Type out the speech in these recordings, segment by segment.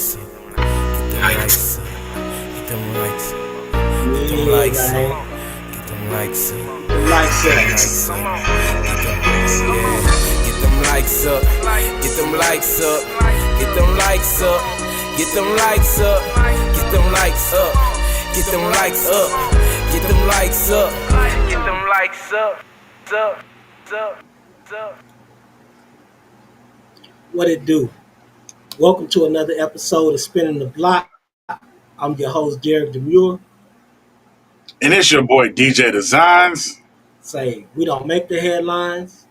lights up. Get them lights up. Get them lights up. Get them Yeah, lights up. man. Get them lights up. Lights Get them up. lights up. Get them, yeah. Get them lights up. Get them lights up. Get them lights up. Get them lights up. Get them lights up. Get them lights up. Get them lights up. Get them lights up. Up. Up. Up. What it do? Welcome to another episode of Spinning the Block. I'm your host, Derek Demure. And it's your boy DJ Designs. Say, we don't make the headlines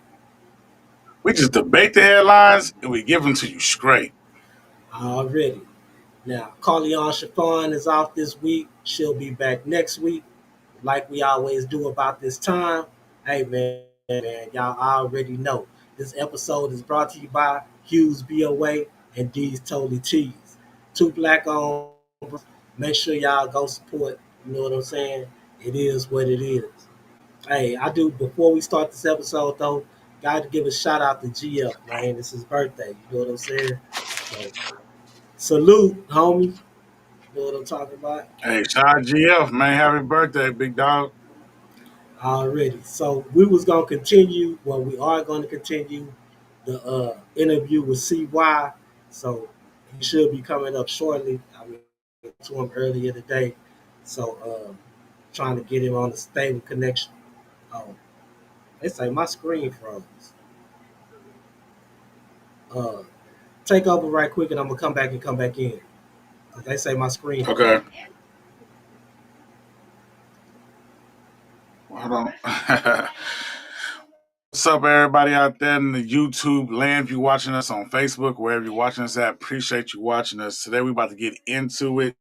We just debate the headlines and we give them to you straight. already. Now, Carleon Chiffon is off this week. She'll be back next week, like we always do about this time. Hey, man, y'all already know. This episode is brought to you by Hughes BOA and D's Totally Cheese. Two black-owned. Make sure y'all go support. You know what I'm saying? It is what it is. Hey, I do, before we start this episode, though, got to give a shout out to GF, man. It's his birthday. You know what I'm saying? So, salute, homie. You know what I'm talking about? Hey, shout out GF, man. Happy birthday, big dog. Already. So we was gonna continue. Well, we are going to continue the interview with CY. So he should be coming up shortly. I mean, to him earlier today. So trying to get him on a stable connection. Oh, they say my screen froze. Uh, take over right quick, and I'm gonna come back in. 'Cause they say my screen froze. Okay. Hold on. What's up, everybody out there in the YouTube land? If you're watching us on Facebook, wherever you're watching us at, appreciate you watching us. Today, we about to get into it.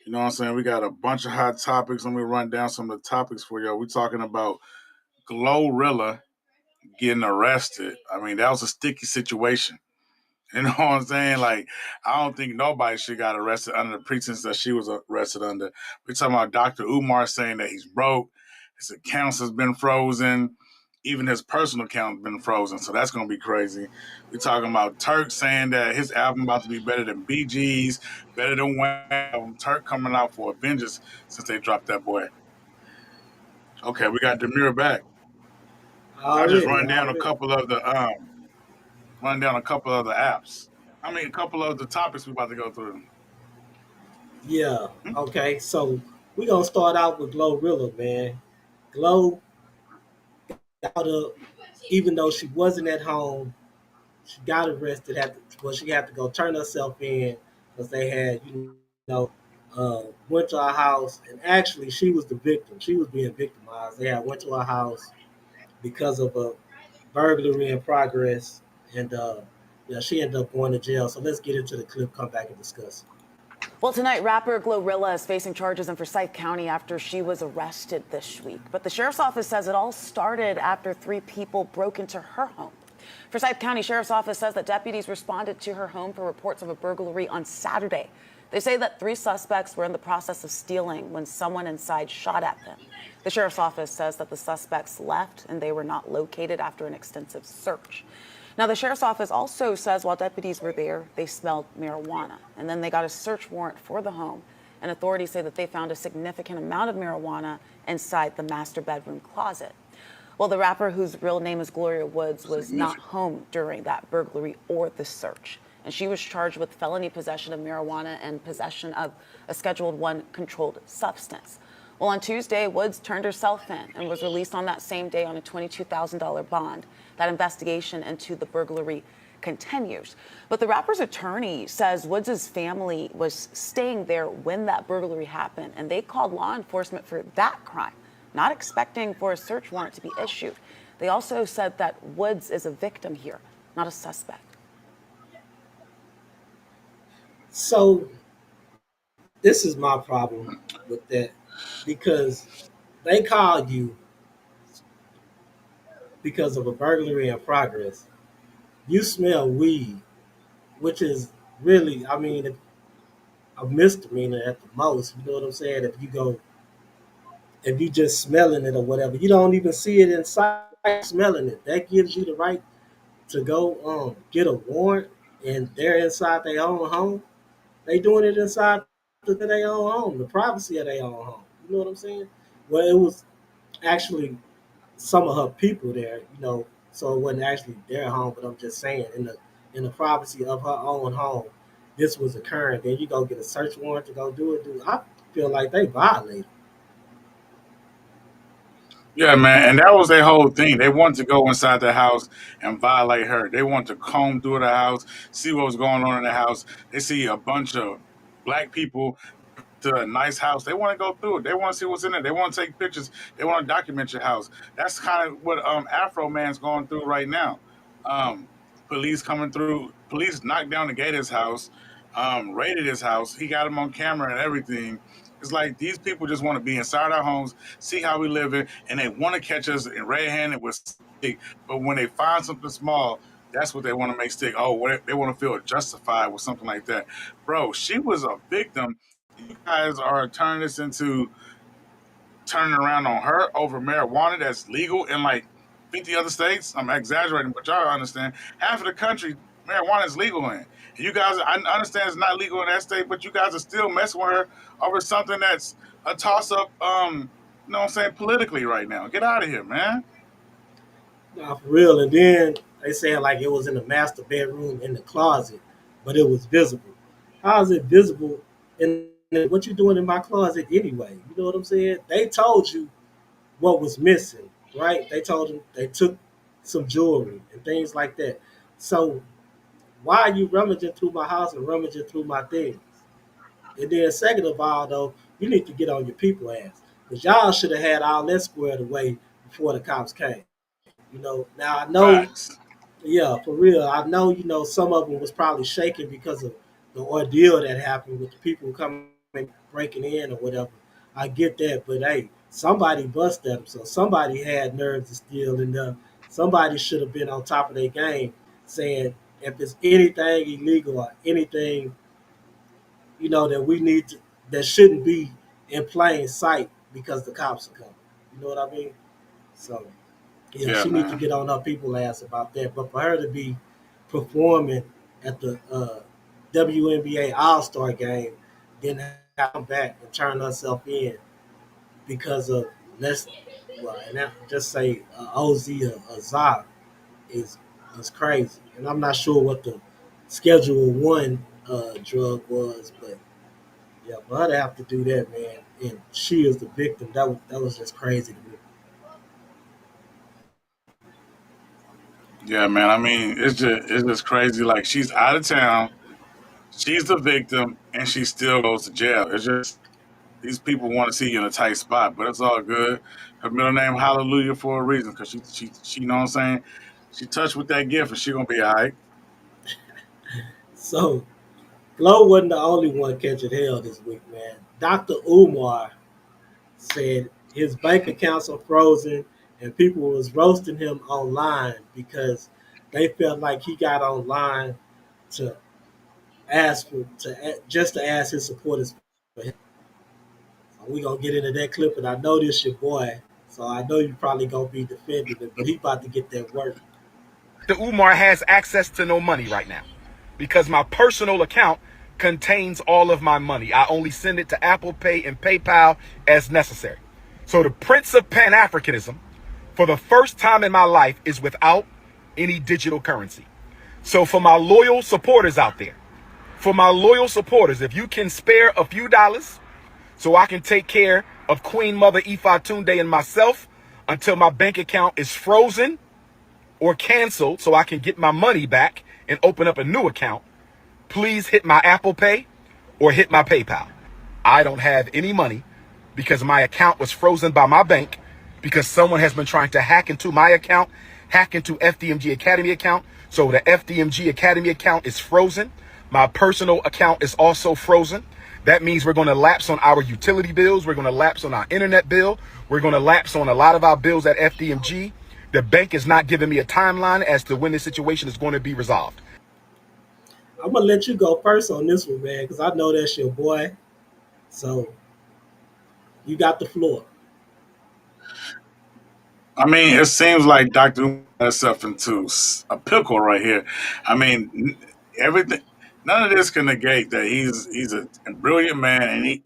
You know what I'm saying? We got a bunch of hot topics. Let me run down some of the topics for y'all. We're talking about Glorilla getting arrested. I mean, that was a sticky situation. You know what I'm saying? Like, I don't think nobody should got arrested under the pretense that she was arrested under. We're talking about Dr. Umar saying that he's broke. His accounts has been frozen. Even his personal account has been frozen. So that's going to be crazy. We're talking about Turk saying that his album about to be better than BG's, better than Wayne's album. Turk coming out for Avengers since they dropped that boy. Okay, we got Demir back. I just Already, run down a already. couple of the apps. I mean, a couple of the topics we're about to go through. Yeah. Okay. So we gonna start out with Glorilla, man. Glow out of, even though she wasn't at home, she got arrested. She had to go turn herself in because they had, know, went to her house, and actually she was the victim. She was being victimized. They had went to her house because of a burglary in progress, and yeah, she ended up going to jail. So let's get into the clip. Come back and discuss. Well, tonight, rapper Glorilla is facing charges in Forsyth County after she was arrested this week. But the sheriff's office says it all started after 3 people broke into her home. Forsyth County Sheriff's Office says that deputies responded to her home for reports of a burglary on Saturday. They say that 3 suspects were in the process of stealing when someone inside shot at them. The sheriff's office says that the suspects left and they were not located after an extensive search. Now, the sheriff's office also says while deputies were there, they smelled marijuana, and then they got a search warrant for the home. And authorities say that they found a significant amount of marijuana inside the master bedroom closet. Well, the rapper, whose real name is Gloria Woods, was not home during that burglary or the search. And she was charged with felony possession of marijuana and possession of a Schedule I controlled substance. Well, on Tuesday, Woods turned herself in and was released on that same day on a $22,000 bond. That investigation into the burglary continues. But the rapper's attorney says Woods' family was staying there when that burglary happened, and they called law enforcement for that crime, not expecting for a search warrant to be issued. They also said that Woods is a victim here, not a suspect. So this is my problem with that, because they called you because of a burglary in progress. You smell weed, which is really, I mean, a misdemeanor at the most. You know what I'm saying? If you just smelling it or whatever, you don't even see it inside. Smelling it, that gives you the right to go get a warrant, and they're inside their own home. They doing it inside their own home, the privacy of their own home. You know what I'm saying? Well, it was actually some of her people there, so it wasn't actually their home, but I'm just saying in the privacy of her own home, this was occurring. Then you go get a search warrant to go do it. Dude, I feel like they violated. Yeah, man, and that was their whole thing. They wanted to go inside the house and violate her. They wanted to comb through the house, see what was going on in the house. They see a bunch of black people to a nice house. They want to go through it. They want to see what's in it. They want to take pictures. They want to document your house. That's kind of what Afro Man's going through right now. Um, Police coming through. Police knocked down the gate of his house, raided his house. He got him on camera and everything. It's like these people just want to be inside our homes, see how we live it, and they want to catch us in red-handed with stick. But when they find something small, that's what they want to make stick. Oh, they want to feel justified with something like that. Bro, she was a victim. You guys are turning around on her over marijuana that's legal in like 50 other states. I'm exaggerating, but y'all understand. Half of the country, marijuana is legal in. And you guys, I understand it's not legal in that state, but you guys are still messing with her over something that's a toss up, you know what I'm saying, politically right now. Get out of here, man. Nah, for real. And then they saying like it was in the master bedroom in the closet, but it was visible. How is it visible in what you doing in my closet anyway? You know what I'm saying? They told you what was missing, right? They told them they took some jewelry and things like that. So why are you rummaging through my house and rummaging through my things? And then second of all, though, you need to get on your people ass because y'all should have had all that squared away before the cops came. Now I know, Facts. yeah, for real. I know, some of them was probably shaking because of the ordeal that happened with the people coming breaking in or whatever. I get that, but hey, somebody bust them, so somebody had nerves to steal, and somebody should have been on top of their game, saying if it's anything illegal or anything, that we need to, that shouldn't be in plain sight because the cops are coming. You know what I mean? So. Yeah, Yeah, she needs to man. get on her people ass about that. But for her to be performing at the WNBA All Star game, then come back and turn herself in because of let's and that, just say OZ or Zara is is crazy. And I'm not sure what the Schedule One drug was, but yeah, for her to have to do that, man, and she is the victim. That was just crazy to me. Yeah, man. I mean, it's just crazy. Like she's out of town, she's the victim, and she still goes to jail. It's just these people want to see you in a tight spot, but it's all good. Her middle name Hallelujah for a reason, because she you know what I'm saying. She touched with that gift, and she gonna be all right. So Flo wasn't the only one catching hell this week, man. Dr. Umar said his bank accounts are frozen and people was roasting him online because they felt like he got online to just to ask his supporters for help. So we gonna get into that clip, and I know this your boy, so I know you probably gonna be defending it, but he about to get that work. The Umar has access to no money right now because my personal account contains all of my money. I only send it to Apple Pay and PayPal as necessary. So the Prince of Pan Africanism, for the first time in my life, is without any digital currency. So for my loyal supporters out there, if you can spare a few dollars so I can take care of Queen Mother Ifa Tunde and myself until my bank account is frozen or canceled so I can get my money back and open up a new account, please hit my Apple Pay or hit my PayPal. I don't have any money because my account was frozen by my bank because someone has been trying to hack into my account, hack into FDMG Academy account. So the FDMG Academy account is frozen. My personal account is also frozen. That means we're going to lapse on our utility bills. We're going to lapse on our internet bill. We're going to lapse on a lot of our bills at FDMG. The bank is not giving me a timeline as to when this situation is going to be resolved. I'm gonna let you go first on this one, man, because I know that's your boy. So you got the floor. I mean, it seems like Dr. Umar got herself into a pickle right here. I mean, everything. none of this can negate that he's a brilliant man, and he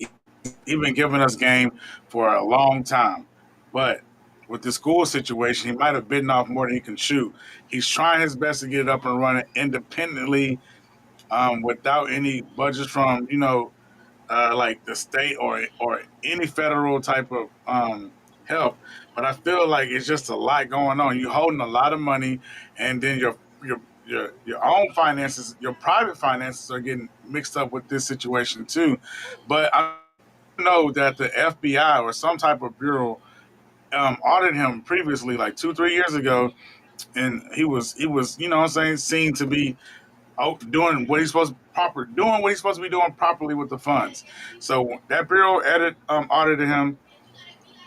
been giving us game for a long time. But with the school situation, he might have bitten off more than he can chew. He's trying his best to get it up and running independently, without any budgets from like the state or any federal type of help. But I feel like it's just a lot going on. You're holding a lot of money, and then your own finances, your private finances, are getting mixed up with this situation too. But I know that the FBI or some type of bureau audited him previously, like 2 3 years ago, and he was what I'm saying, seen to be doing what he's supposed to be doing properly with the funds. So that bureau audited him,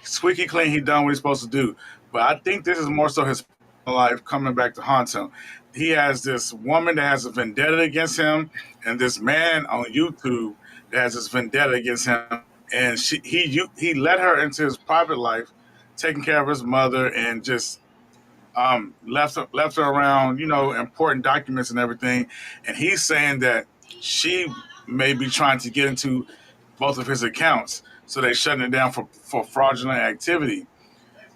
squeaky clean. He done what he's supposed to do. But I think this is more so his life coming back to haunt him. He has this woman that has a vendetta against him, and this man on YouTube that has this vendetta against him. And he let her into his private life, taking care of his mother, and just left her around, important documents and everything. And he's saying that she may be trying to get into both of his accounts, so they shutting it down for fraudulent activity.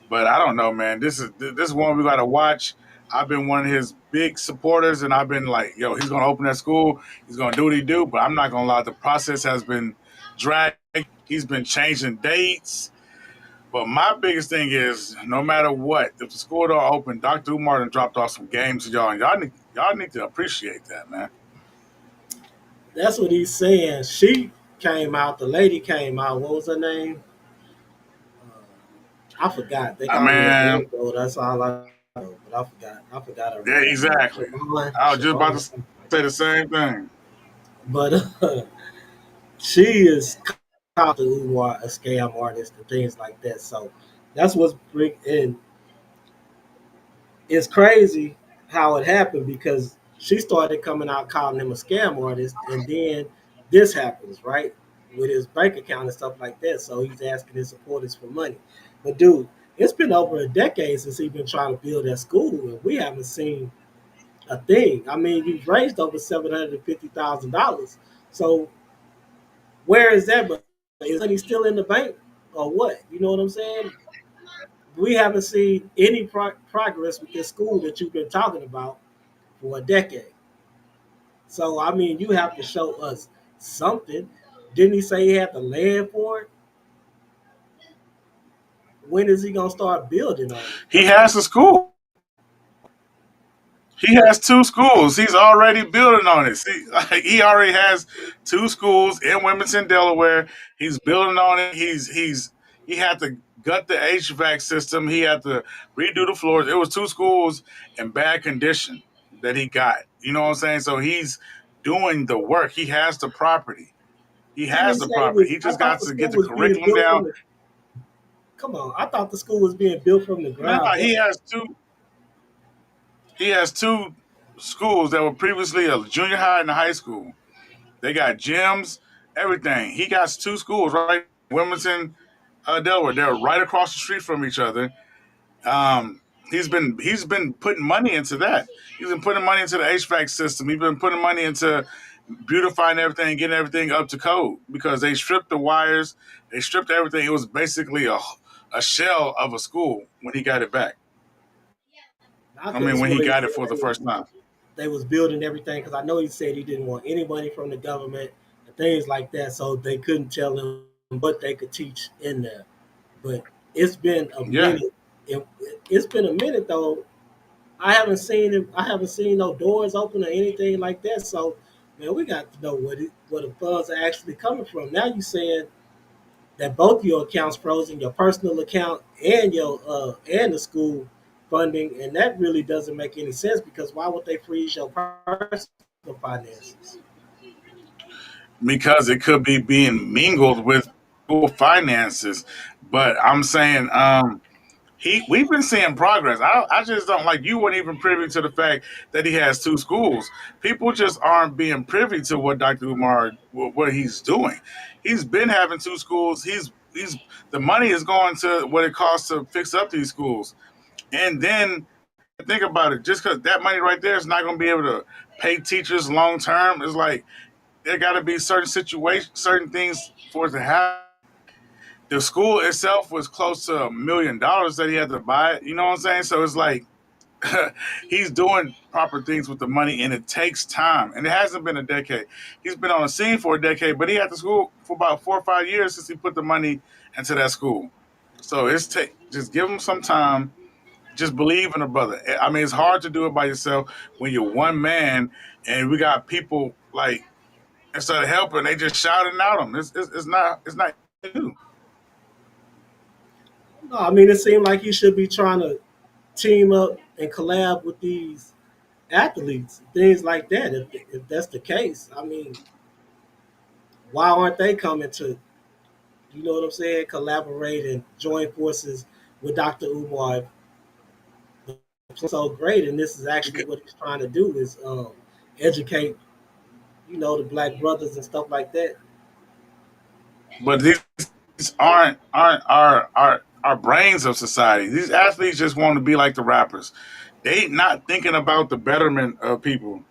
But I don't know, man. This is one we got to watch. I've been one of his big supporters, and I've been like, yo, he's gonna open that school. He's gonna do what he do. But I'm not gonna lie, the process has been dragged. He's been changing dates. But my biggest thing is, no matter what, if the school don't open, Dr. Umar dropped off some games to y'all, and y'all need to appreciate that, man. That's what he's saying. She came out. The lady came out. What was her name? I forgot. They I called her a mean, though. That's all I know. But I forgot. I forgot her yeah, name. exactly. Siobhan, I was just about Siobhan, to something like say the that. same thing. But she is called the Umar a scam artist and things like that. So that's what's bring in. It's crazy how it happened because she started coming out calling him a scam artist, and then this happens, right? With his bank account and stuff like that. So he's asking his supporters for money. But dude, it's been over a decade since he's been trying to build that school, and we haven't seen a thing. I mean, you've raised over $750,000. So where is that? But is money still in the bank or what? You know what I'm saying? We haven't seen any progress with this school that you've been talking about for a decade. So I mean, you have to show us something. Didn't he say he had the land for it? When is he gonna start building on it? He has a school. He has two schools. He's already building on it. See, like, he already has two schools in Wilmington, Delaware. He's building on it. He had to gut the HVAC system. He had to redo the floors. It was two schools in bad condition that he got. You know what I'm saying? So he's doing the work. He has the property. He Didn't he has the say it property. was? He I just thought got the to get school the was being curriculum built down. from the. Come on, I thought the school was being built from the No, ground up. he has two schools that were previously a junior high and a high school. They got gyms, everything. He got two schools right in Wilmington, Delaware. They're right across the street from each other. Um, he's been putting money into that. He's been putting money into the HVAC system. He's been putting money into beautifying everything, getting everything up to code because they stripped the wires, they stripped everything. It was basically a shell of a school when he got it back. I I could have mean, when he sworn he got said it for the first time. they was building everything because I know he said he didn't want any money from the government and things like that, so they couldn't tell him what they could teach in there. But it's been a Yeah, minute. It, it's been a minute though. I haven't seen it. I haven't seen no doors open or anything like that. So, man, we got to know where the funds are actually coming from. Now you saying that both your accounts frozen, your personal account and your and the school funding, and that really doesn't make any sense because why would they freeze your personal finances? because it could be being mingled with school finances. But I'm saying, we've been seeing progress. I just don't like you weren't even privy to the fact that he has two schools. People just aren't being privy to what Dr. Umar what he's doing. He's been having two schools. He's the money is going to what it costs to fix up these schools, and then think about it. Just because that money right there is not going to be able to pay teachers long term, it's like there got to be certain situations, certain things for it to happen. The school itself was close to $1 million that he had to buy it. You know what I'm saying? So it's like he's doing proper things with the money, and it takes time. And it hasn't been a decade. He's been on the scene for a decade, but he had the school for about 4 or 5 years since he put the money into that school. So just give him some time. Just believe in a brother. I mean, it's hard to do it by yourself when you're one man, and we got people like instead of helping, they just shouting at him. It's not you. No, I mean, it seemed like he should be trying to team up and collab with these athletes, things like that. If that's the case, I mean, why aren't they coming to, you know what I'm saying, collaborate and join forces with Dr. Umar? So great, and this is actually what he's trying to do is educate, the black brothers and stuff like that. But these aren't our brains of society. These athletes just want to be like the rappers. They not thinking about the betterment of people.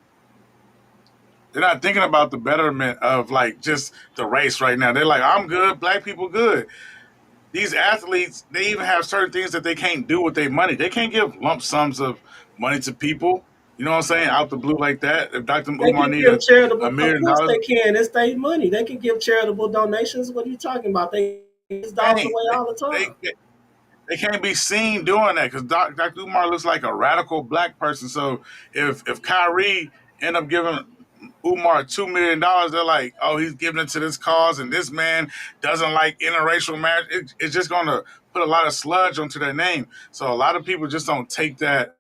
They're not thinking about the betterment of like just the race right now. They're like, I'm good, black people good. These athletes, they even have certain things that they can't do with their money. They can't give lump sums of money to people. You know what I'm saying? Out the blue like that. If Dr. They Umar can need give charitable. $1 Of million, course, they can. It's their money. They can give charitable donations. What are you talking about? They give these dollars away all the time. they can't be seen doing that because Dr. Umar looks like a radical black person. So if Kyrie end up giving Umar $2 million, they're like, oh, he's giving it to this cause, and this man doesn't like interracial marriage. It's just going to put a lot of sludge onto their name. So a lot of people just don't take that.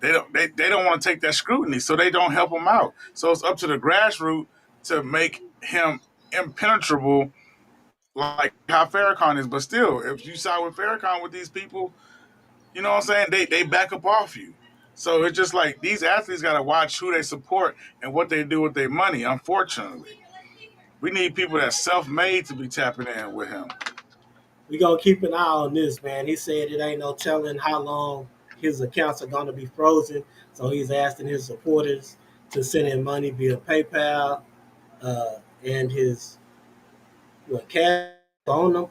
They don't want to take that scrutiny, so they don't help him out. So it's up to the grassroots to make him impenetrable, like how Farrakhan is. But still, if you side with Farrakhan with these people, you know what I'm saying? They back up off you. So it's just like these athletes got to watch who they support and what they do with their money. Unfortunately, we need people that's self-made to be tapping in with him. We gonna keep an eye on this, man. He said it ain't no telling how long his accounts are gonna be frozen. So he's asking his supporters to send in money via PayPal and his cash on them.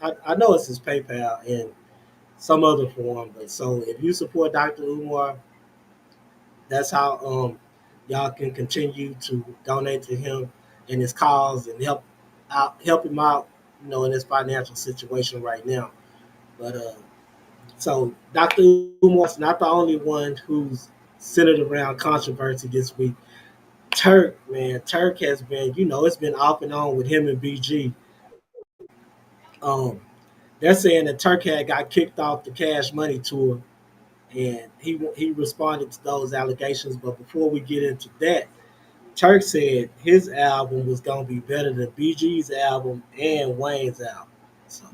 I know it's his PayPal and some other form, but so if you support Dr. Umar, that's how y'all can continue to donate to him and his cause and help him out, in his financial situation right now. But so Dr. Umar's not the only one who's centered around controversy this week. Turk, man, Turk has been, it's been off and on with him and BG. Um, they're saying that Turk had got kicked off the Cash Money tour, and he responded to those allegations. But before we get into that, Turk said his album was gonna be better than BG's album and Wayne's album. So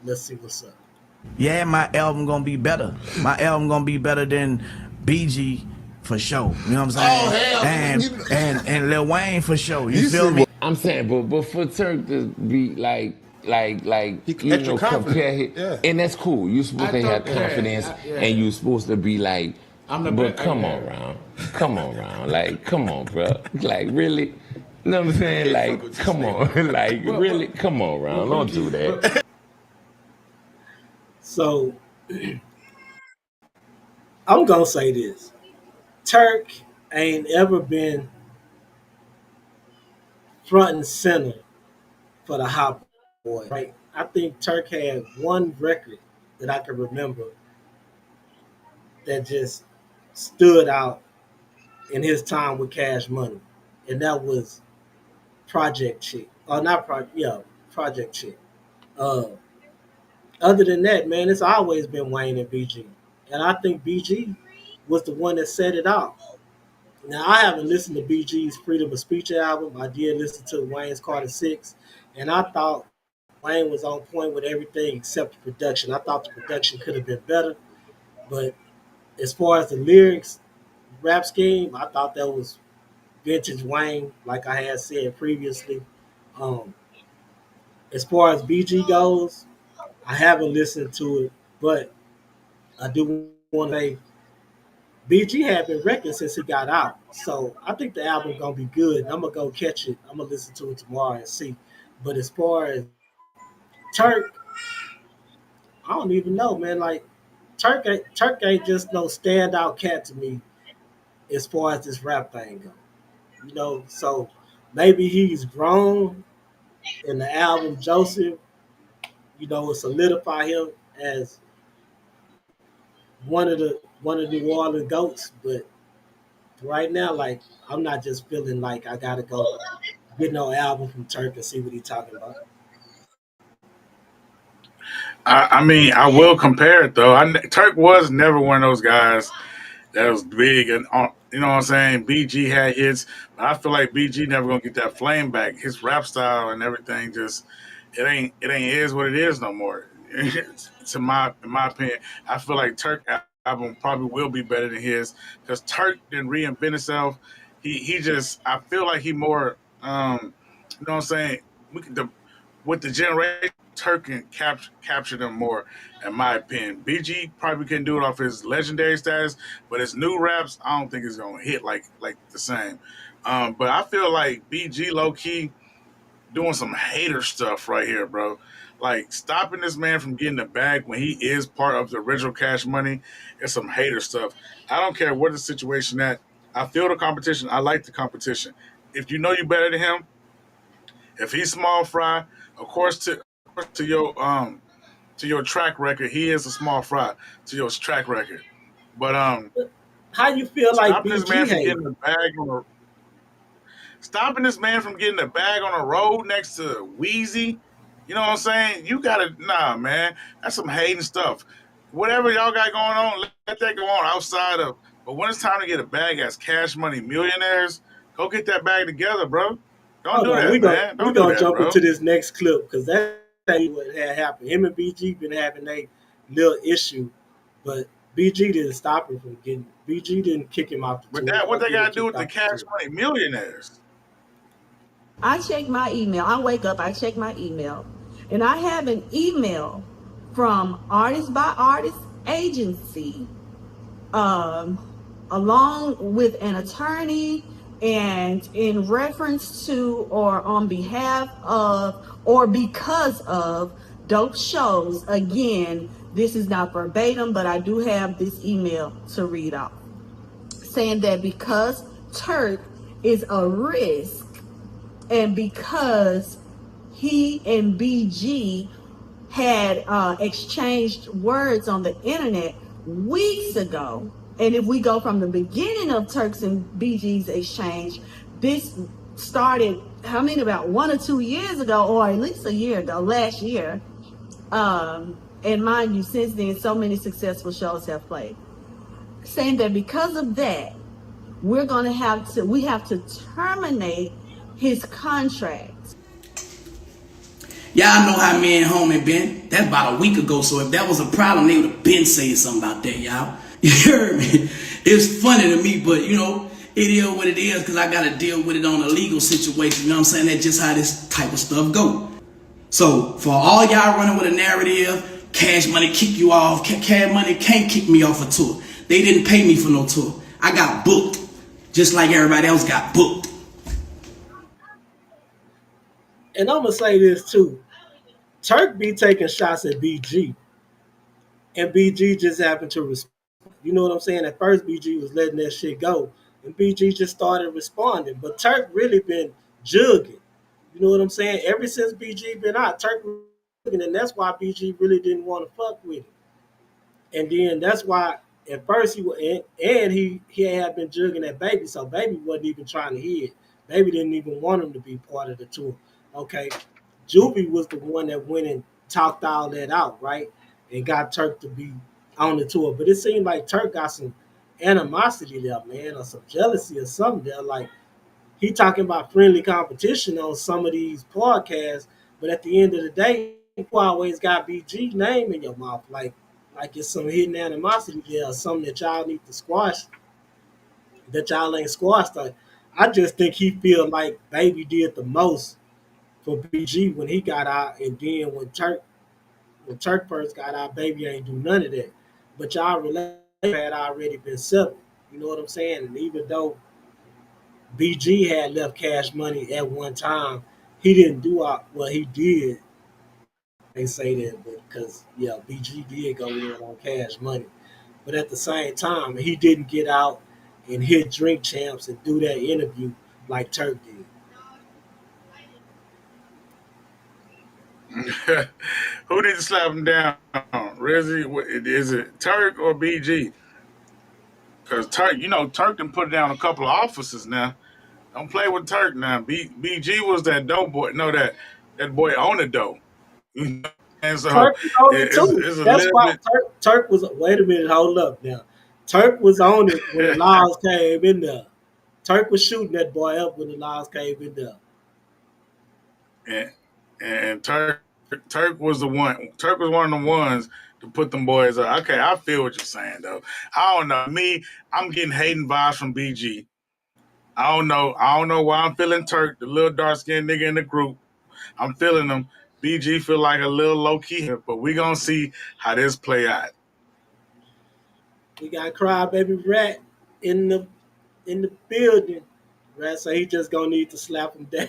let's see what's up. Yeah, my album gonna be better. My album gonna be better than BG for sure. You know what I'm saying? Oh, hell. And Lil Wayne for sure. You feel me? I'm saying, but for Turk to be like extra compare it, yeah. and that's cool. You're supposed to have confidence, and you're supposed to be like, but come on, Round, like, come on, bro, like, really, you know what I'm saying? Like, come on, like, really, come on, Round, don't do that. So I'm gonna say this: Turk ain't ever been front and center for the Hot Boy. Right? I think Turk had one record that I can remember that just stood out in his time with Cash Money, and that was Project Chick. Or not Project, yeah, Project Chick. Uh, Other than that, man, it's always been Wayne and BG, and I think BG was the one that set it off. Now, I haven't listened to BG's Freedom of Speech album. I did listen to Wayne's Carter 6, and I thought Wayne was on point with everything except the production. I thought the production could have been better, but as far as the lyrics, rap scheme, I thought that was vintage Wayne, like I had said previously. Um, as far as BG goes, I haven't listened to it, but I do want to say BG had been wrecking since he got out. So I think the album gonna be good. I'm gonna go catch it. I'm gonna listen to it tomorrow and see. But as far as Turk, I don't even know, man. Like Turk ain't just no standout cat to me as far as this rap thing goes. So maybe he's grown in the album Joseph, will solidify him as one of the New Orleans goats. But right now, like I'm not just feeling like I gotta go get no album from Turk and see what he's talking about. I mean, I will compare it though. Turk was never one of those guys that was big and you know what I'm saying. BG had hits, but I feel like BG never gonna get that flame back. His rap style and everything just it ain't is what it is no more. In my opinion, I feel like Turk album probably will be better than his because Turk didn't reinvent himself. He just I feel like he more you know what I'm saying. We could with the generation, Turk can capture them more, in my opinion. BG probably can do it off his legendary status, but his new raps, I don't think it's gonna hit like the same. But I feel like BG low key doing some hater stuff right here, bro. Like stopping this man from getting the bag when he is part of the original Cash Money is some hater stuff. I don't care what the situation at. I feel the competition. I like the competition. If you know you better than him, if he's small fry, of course to your track record, he is a small fry to your track record. But How you feel like stopping this man BG from hate? getting the bag on the stopping this man from getting the bag on the road next to Wheezy, you know what I'm saying? You gotta man. That's some hating stuff. Whatever y'all got going on, let that go on outside of. But when it's time to get a bag as Cash Money millionaires, go get that bag together, bro. Don't Hold do on, that, man. we Don't do gonna that, jump bro. into this next clip because that tell you what had happened. Him and BG been having a little issue, but BG didn't stop him from getting. BG didn't kick him out the But tour that or what they get him gotta do kicked with the out the Cash tour. Money millionaires? I check my email. I wake up, I check my email, and I have an email from Artist by Artist Agency, um, along with an attorney, and in reference to or on behalf of or because of Dope Shows. Again, this is not verbatim, but I do have this email to read off, saying that because Turk is a risk and because he and BG had exchanged words on the internet weeks ago, and if we go from the beginning of Turks and BG's exchange, this started, about 1 or 2 years ago, or at least a year ago, last year. And mind you, since then, so many successful shows have played. Saying that because of that, we have to terminate his contract. Y'all know how me and homie been. That's about a week ago. So if that was a problem, they would have been saying something about that, y'all. You heard me? It's funny to me, but it is what it is because I got to deal with it on a legal situation. You know what I'm saying? That's just how this type of stuff go. So for all y'all running with a narrative, Cash Money kick you off. Cash Money can't kick me off a tour. They didn't pay me for no tour. I got booked just like everybody else got booked. And I'm gonna say this too: Turk be taking shots at BG, and BG just happened to respond. You know what I'm saying? At first, BG was letting that shit go, and BG just started responding. But Turk really been jugging. You know what I'm saying? Ever since BG been out, Turk jugging, and that's why BG really didn't want to fuck with him. And then that's why at first he had been jugging at Baby, so Baby wasn't even trying to hear it. Baby didn't even want him to be part of the tour. Okay, Juvie was the one that went and talked all that out, right, and got Turk to be on the tour. But it seemed like Turk got some animosity there, man, or some jealousy or something there. Like he talking about friendly competition on some of these podcasts, but at the end of the day, you always got BG name in your mouth, like it's some hidden animosity there, or something that y'all need to squash, that y'all ain't squashed. Like, I just think he feel like Baby did the most for BG when he got out, and then when Turk first got out, Baby ain't do none of that. but y'all relationship had already been settled. You know what I'm saying? And even though BG had left Cash Money at one time, he didn't do well. He did. They say that, but because yeah, BG did go in on Cash Money, but at the same time, he didn't get out and hit Drink Champs and do that interview like Turk did. Who need to slap him down? Rizzy, is it Turk or BG? Because Turk, Turk done put down a couple of officers now. Don't play with Turk now. BG was that dope boy. No, that boy on the dope. And so Turk was on it too. it's a That's little why bit. Turk was. Wait a minute, hold up now. Turk was on it when the laws came in there. Turk was shooting that boy up when the laws came in there. And Turk was the one. Turk was one of the ones to put them boys up. Okay, I feel what you're saying though. I don't know. Me, I'm getting hating vibes from BG. I don't know why I'm feeling Turk, the little dark skinned nigga in the group. I'm feeling him. BG feel like a little low key, but we gonna see how this play out. We got Crybaby Rat in the building. Rat say he just gonna need to slap him down.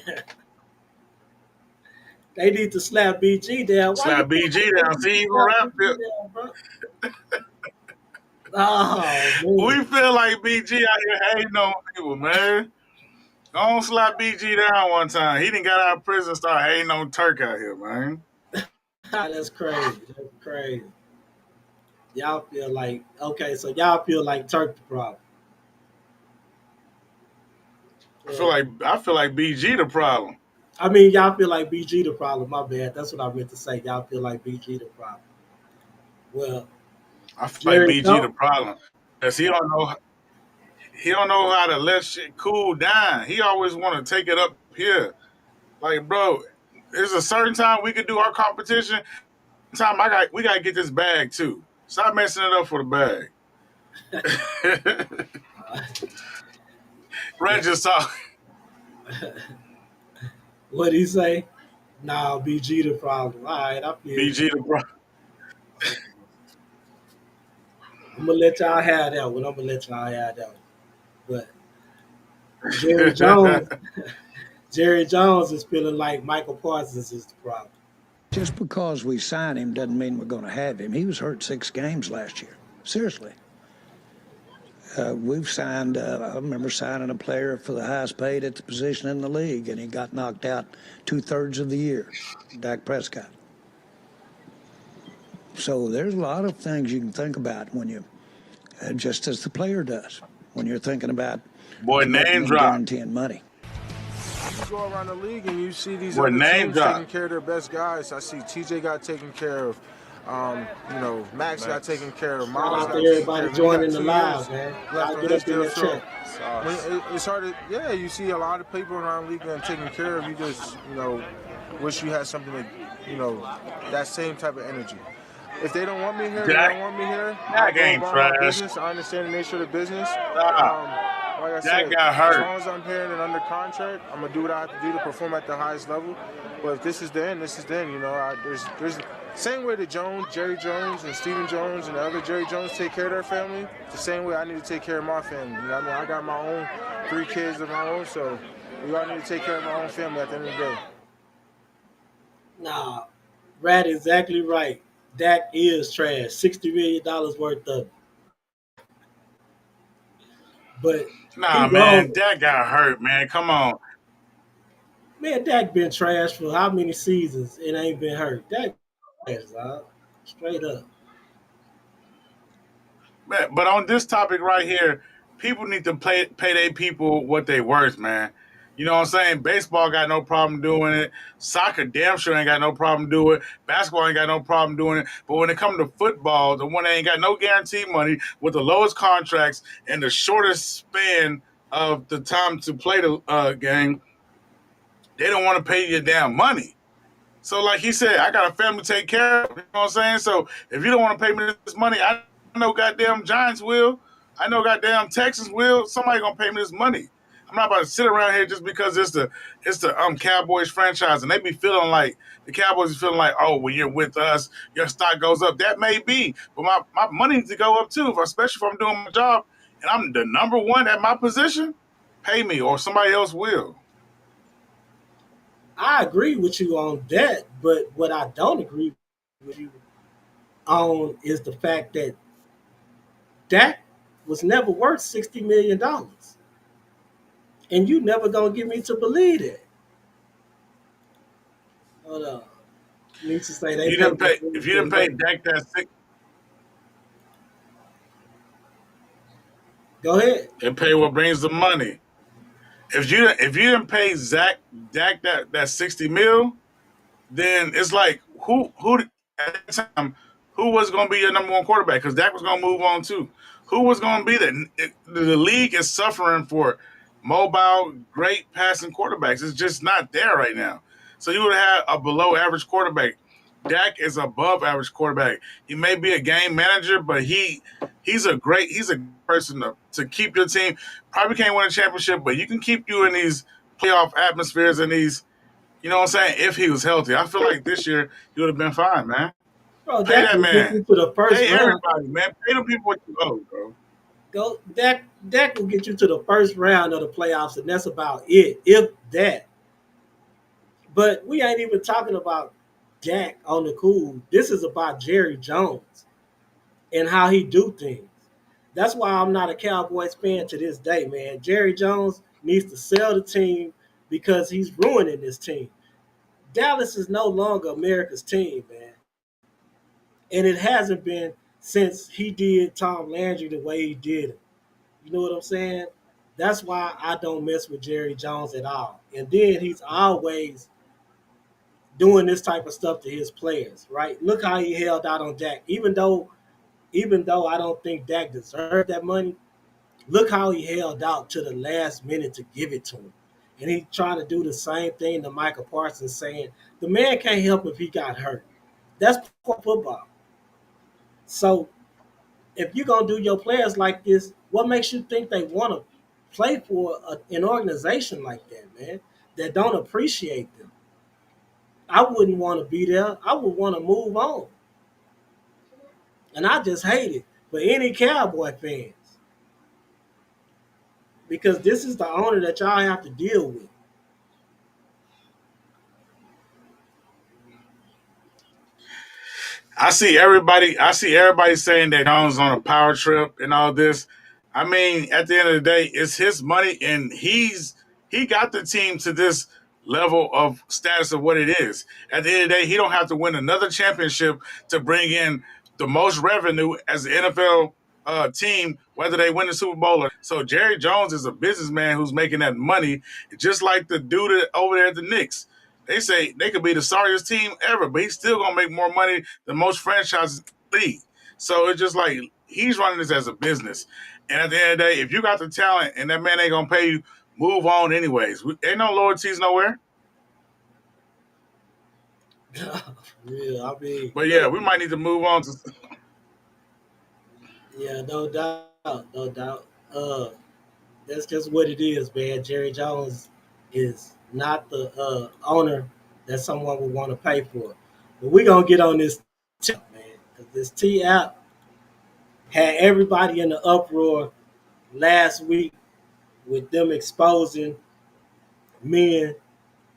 They need to slap BG down. Slap BG down. See, even Rap feel. Oh, man. We feel like BG out here hating on people, man. Don't slap BG down one time. He didn't got out of prison and start hating on Turk out here, man. That's crazy. That's crazy. Y'all feel like so y'all feel like Turk the problem. I feel like BG the problem. I mean, y'all feel like BG the problem. My bad. That's what I meant to say. Y'all feel like BG the problem. Well, I feel like BG the problem because he don't know how to let shit cool down. He always want to take it up here. Like, bro, there's a certain time we could do our competition. Time we gotta get this bag too. Stop messing it up for the bag. Red just talk. What'd he say? Nah, BG the problem. All right, I feel BG the problem. I'm gonna let y'all have that one. But Jerry Jones is feeling like Michael Parsons is the problem. Just because we sign him doesn't mean we're going to have him. He was hurt 6 games last year. Seriously. We've signed, I remember signing a player for the highest paid at the position in the league, and he got knocked out 2/3 of the year, Dak Prescott. So there's a lot of things you can think about when you, just as the player does, when you're thinking about name drop, guaranteeing money. You go around the league and you see these other teams taking care of their best guys. I see TJ got taken care of. Max got taken care of. Miles got taken care of. Joining the live, man. Left on his deal. So it's hard to, you see a lot of people around the league getting taken care of. You just, wish you had something that, that same type of energy. If they don't want me here, they don't want me here. That game trash. I understand the nature of the business. Like I said, got hurt. As long as I'm here and under contract, I'm gonna do what I have to do to perform at the highest level. But if this is the end, this is the end. There's same way that Jerry Jones and Stephen Jones and the other Jerry Jones take care of their family. It's the same way I need to take care of my family. You know what I mean? I got my own 3 kids of my own, so we all need to take care of my own family at the end of the day. Nah, Rat exactly right. Dak is trash. $60 million worth of it. But nah, man, Dak got hurt, man. Come on. Man, Dak been trash for how many seasons and ain't been hurt? Dak is straight up. Man, but on this topic right here, people need to pay their people what they worth, man. You know what I'm saying? Baseball got no problem doing it. Soccer damn sure ain't got no problem doing it. Basketball ain't got no problem doing it. But when it comes to football, the one that ain't got no guaranteed money with the lowest contracts and the shortest span of the time to play the game, they don't want to pay you damn money. So like he said, I got a family to take care of. You know what I'm saying? So if you don't want to pay me this money, I know goddamn Giants will. I know goddamn Texans will. Somebody going to pay me this money. I'm not about to sit around here just because it's the Cowboys franchise and they be feeling like the Cowboys are feeling like, oh, when you're with us, your stock goes up. That may be, but my money needs to go up too, especially if I'm doing my job and I'm the number one at my position. Pay me or somebody else will. I agree with you on that, but what I don't agree with you on is the fact that Dak was never worth $60 million. And you never gonna get me to believe that. Hold on. Need to say they if you didn't pay Dak that $6. Go ahead. And pay what brings the money. If you didn't pay Dak that 60 mil, then it's like who at that time who was going to be your number one quarterback? Because Dak was going to move on too. Who was going to be that? The league is suffering for mobile, great passing quarterbacks. It's just not there right now. So you would have a below average quarterback. Dak is above average quarterback. He may be a game manager, but he's a person to keep your team. Probably can't win a championship, but you can keep you in these playoff atmospheres and these, you know what I'm saying, if he was healthy. I feel like this year he would have been fine, man. Bro, pay that man. To the first pay round. Everybody, man. Pay the people what you owe, bro. Dak will get you to the first round of the playoffs, and that's about it, if that. But we ain't even talking about Dak on the cool. This is about Jerry Jones and how he do things. That's why I'm not a Cowboys fan to this day, man. Jerry Jones needs to sell the team because he's ruining this team. Dallas is no longer America's team, man. And it hasn't been since he did Tom Landry the way he did it. You know what I'm saying? That's why I don't mess with Jerry Jones at all. And then he's always doing this type of stuff to his players, right? Look how he held out on Dak. Even though I don't think Dak deserved that money, look how he held out to the last minute to give it to him. And he's trying to do the same thing to Michael Parsons, saying the man can't help if he got hurt. That's football. So if you're going to do your players like this, what makes you think they want to play for an organization like that, man, that don't appreciate them? I wouldn't want to be there. I would want to move on. And I just hate it for any Cowboy fans. Because this is the owner that y'all have to deal with. I see everybody saying that Jones on a power trip and all this. I mean, at the end of the day, it's his money, and he got the team to this level of status of what it is. At the end of the day, he don't have to win another championship to bring in the most revenue as an NFL team, whether they win the Super Bowl or. So Jerry Jones is a businessman who's making that money, just like the dude over there at the Knicks. They say they could be the sorriest team ever, but he's still gonna make more money than most franchises in the league. So it's just like he's running this as a business. And at the end of the day, if you got the talent and that man ain't gonna pay you, move on anyways. Ain't no loyalties nowhere. Yeah, I mean. But yeah, we might need to move on to. Yeah, no doubt, no doubt. That's just what it is, man. Jerry Jones is not the owner that someone would want to pay for. But we're going to get on this tip, man, because this T app had everybody in the uproar last week with them exposing men,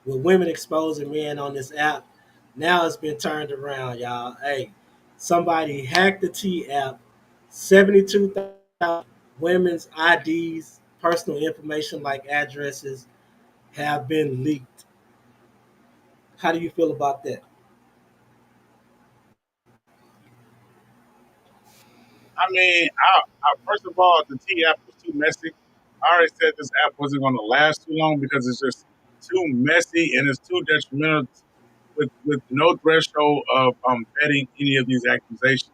with women exposing men on this app. Now it's been turned around, y'all. Hey, somebody hacked the T app, 72,000 women's IDs, personal information like addresses, have been leaked. How do you feel about that? I mean, first of all, the T app was too messy. I already said this app wasn't going to last too long because it's just too messy and it's too detrimental with no threshold of vetting any of these accusations.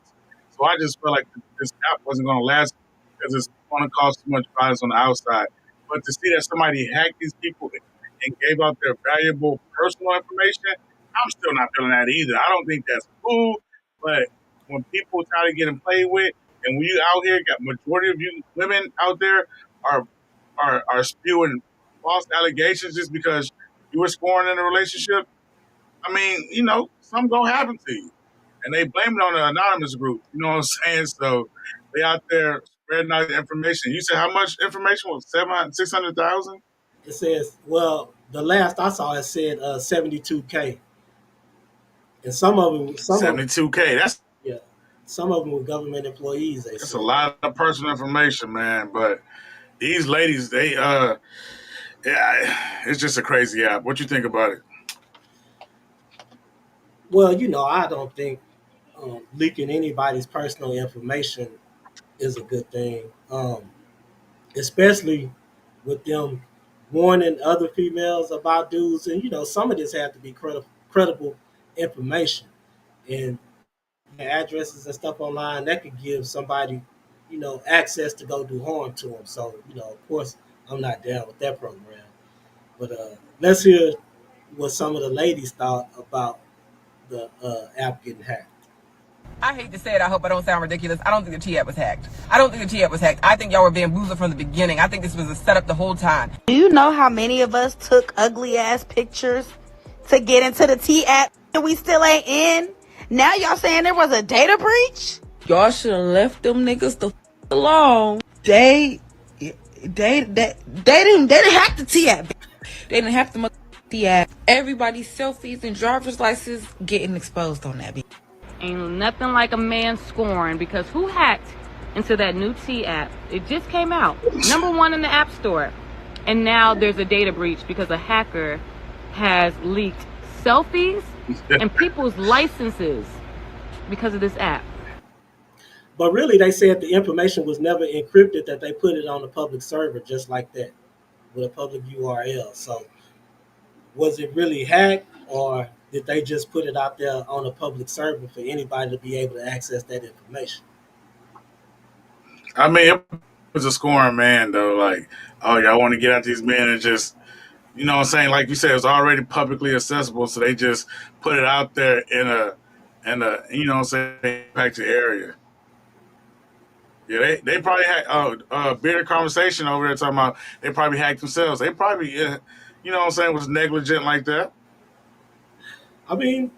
So I just felt like this app wasn't going to last because it's going to cause too much violence on the outside. But to see that somebody hacked these people and gave out their valuable personal information, I'm still not feeling that either. I don't think that's cool. But when people try to get them played with, and when you out here, got majority of you women out there are spewing false allegations just because you were scoring in a relationship, I mean, something gonna happen to you. And they blame it on the anonymous group. You know what I'm saying? So they out there spreading out the information. You said how much information was 600,000? It says, well, the last I saw it said 72K, and some of them, 72K. yeah, some of them were government employees. That's a lot of personal information, man. But these ladies, yeah, it's just a crazy app. What you think about it? Well, I don't think leaking anybody's personal information is a good thing, especially with them warning other females about dudes. And some of this had to be credible information, and addresses and stuff online that could give somebody, access to go do harm to them. So, of course, I'm not down with that program. But let's hear what some of the ladies thought about the app getting hacked. I hate to say it. I hope I don't sound ridiculous. I don't think the T-app was hacked. I think y'all were bamboozled from the beginning. I think this was a setup the whole time. Do you know how many of us took ugly ass pictures to get into the T-app and we still ain't in? Now y'all saying there was a data breach? Y'all should have left them niggas the alone. They didn't hack the T-app. They didn't hack the T-app. Everybody's selfies and driver's licenses getting exposed on that. Ain't nothing like a man scoring, because who hacked into that new T-app? It just came out. #1 in the App Store. And now there's a data breach because a hacker has leaked selfies and people's licenses because of this app. But really, they said the information was never encrypted, that they put it on a public server just like that with a public URL. So was it really hacked, or did they just put it out there on a public server for anybody to be able to access that information? I mean, it was a scoring man, though. Like, oh, y'all want to get at these men and just, you know what I'm saying? Like you said, it's already publicly accessible, so they just put it out there in a you know what I'm saying, impacted area. Yeah, they probably had bearded conversation over there talking about they probably hacked themselves. They probably, you know what I'm saying, was negligent like that. I mean,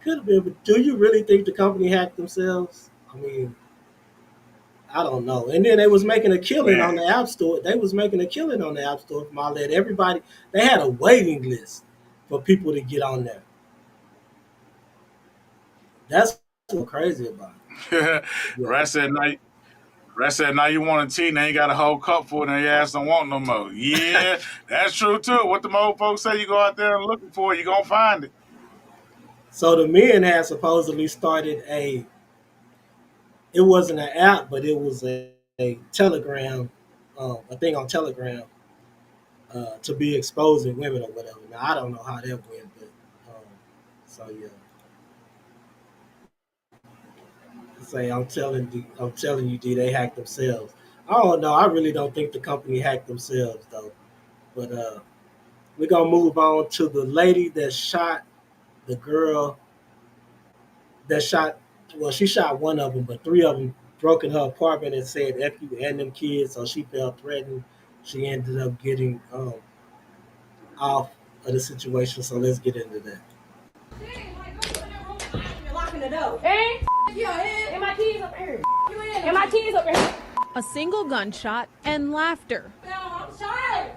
could have been, but do you really think the company hacked themselves? I mean, I don't know. And then they was making a killing on the App Store. They was making a killing on the App Store from all that. Everybody, they had a waiting list for people to get on there. That's what's crazy about it. Rat said, now you want a tea, now you got a whole cup full, and your ass don't want no more. Yeah, that's true, too. What the old folks say, you go out there and looking for it, you're going to find it. So the men had supposedly started it wasn't an app, but it was a Telegram, a thing on Telegram to be exposing women or whatever. Now, I don't know how that went, but so yeah. Say, I'm telling you, D, they hacked themselves. I don't know. I really don't think the company hacked themselves, though. But we're going to move on to the lady that shot the girl that shot, well, she shot one of them, but three of them broke in her apartment and said F you and them kids, so she felt threatened. She ended up getting off of the situation, so let's get into that. You're locking the door. Hey, and my keys up here. And my keys up here. A single gunshot and laughter. I'm sorry.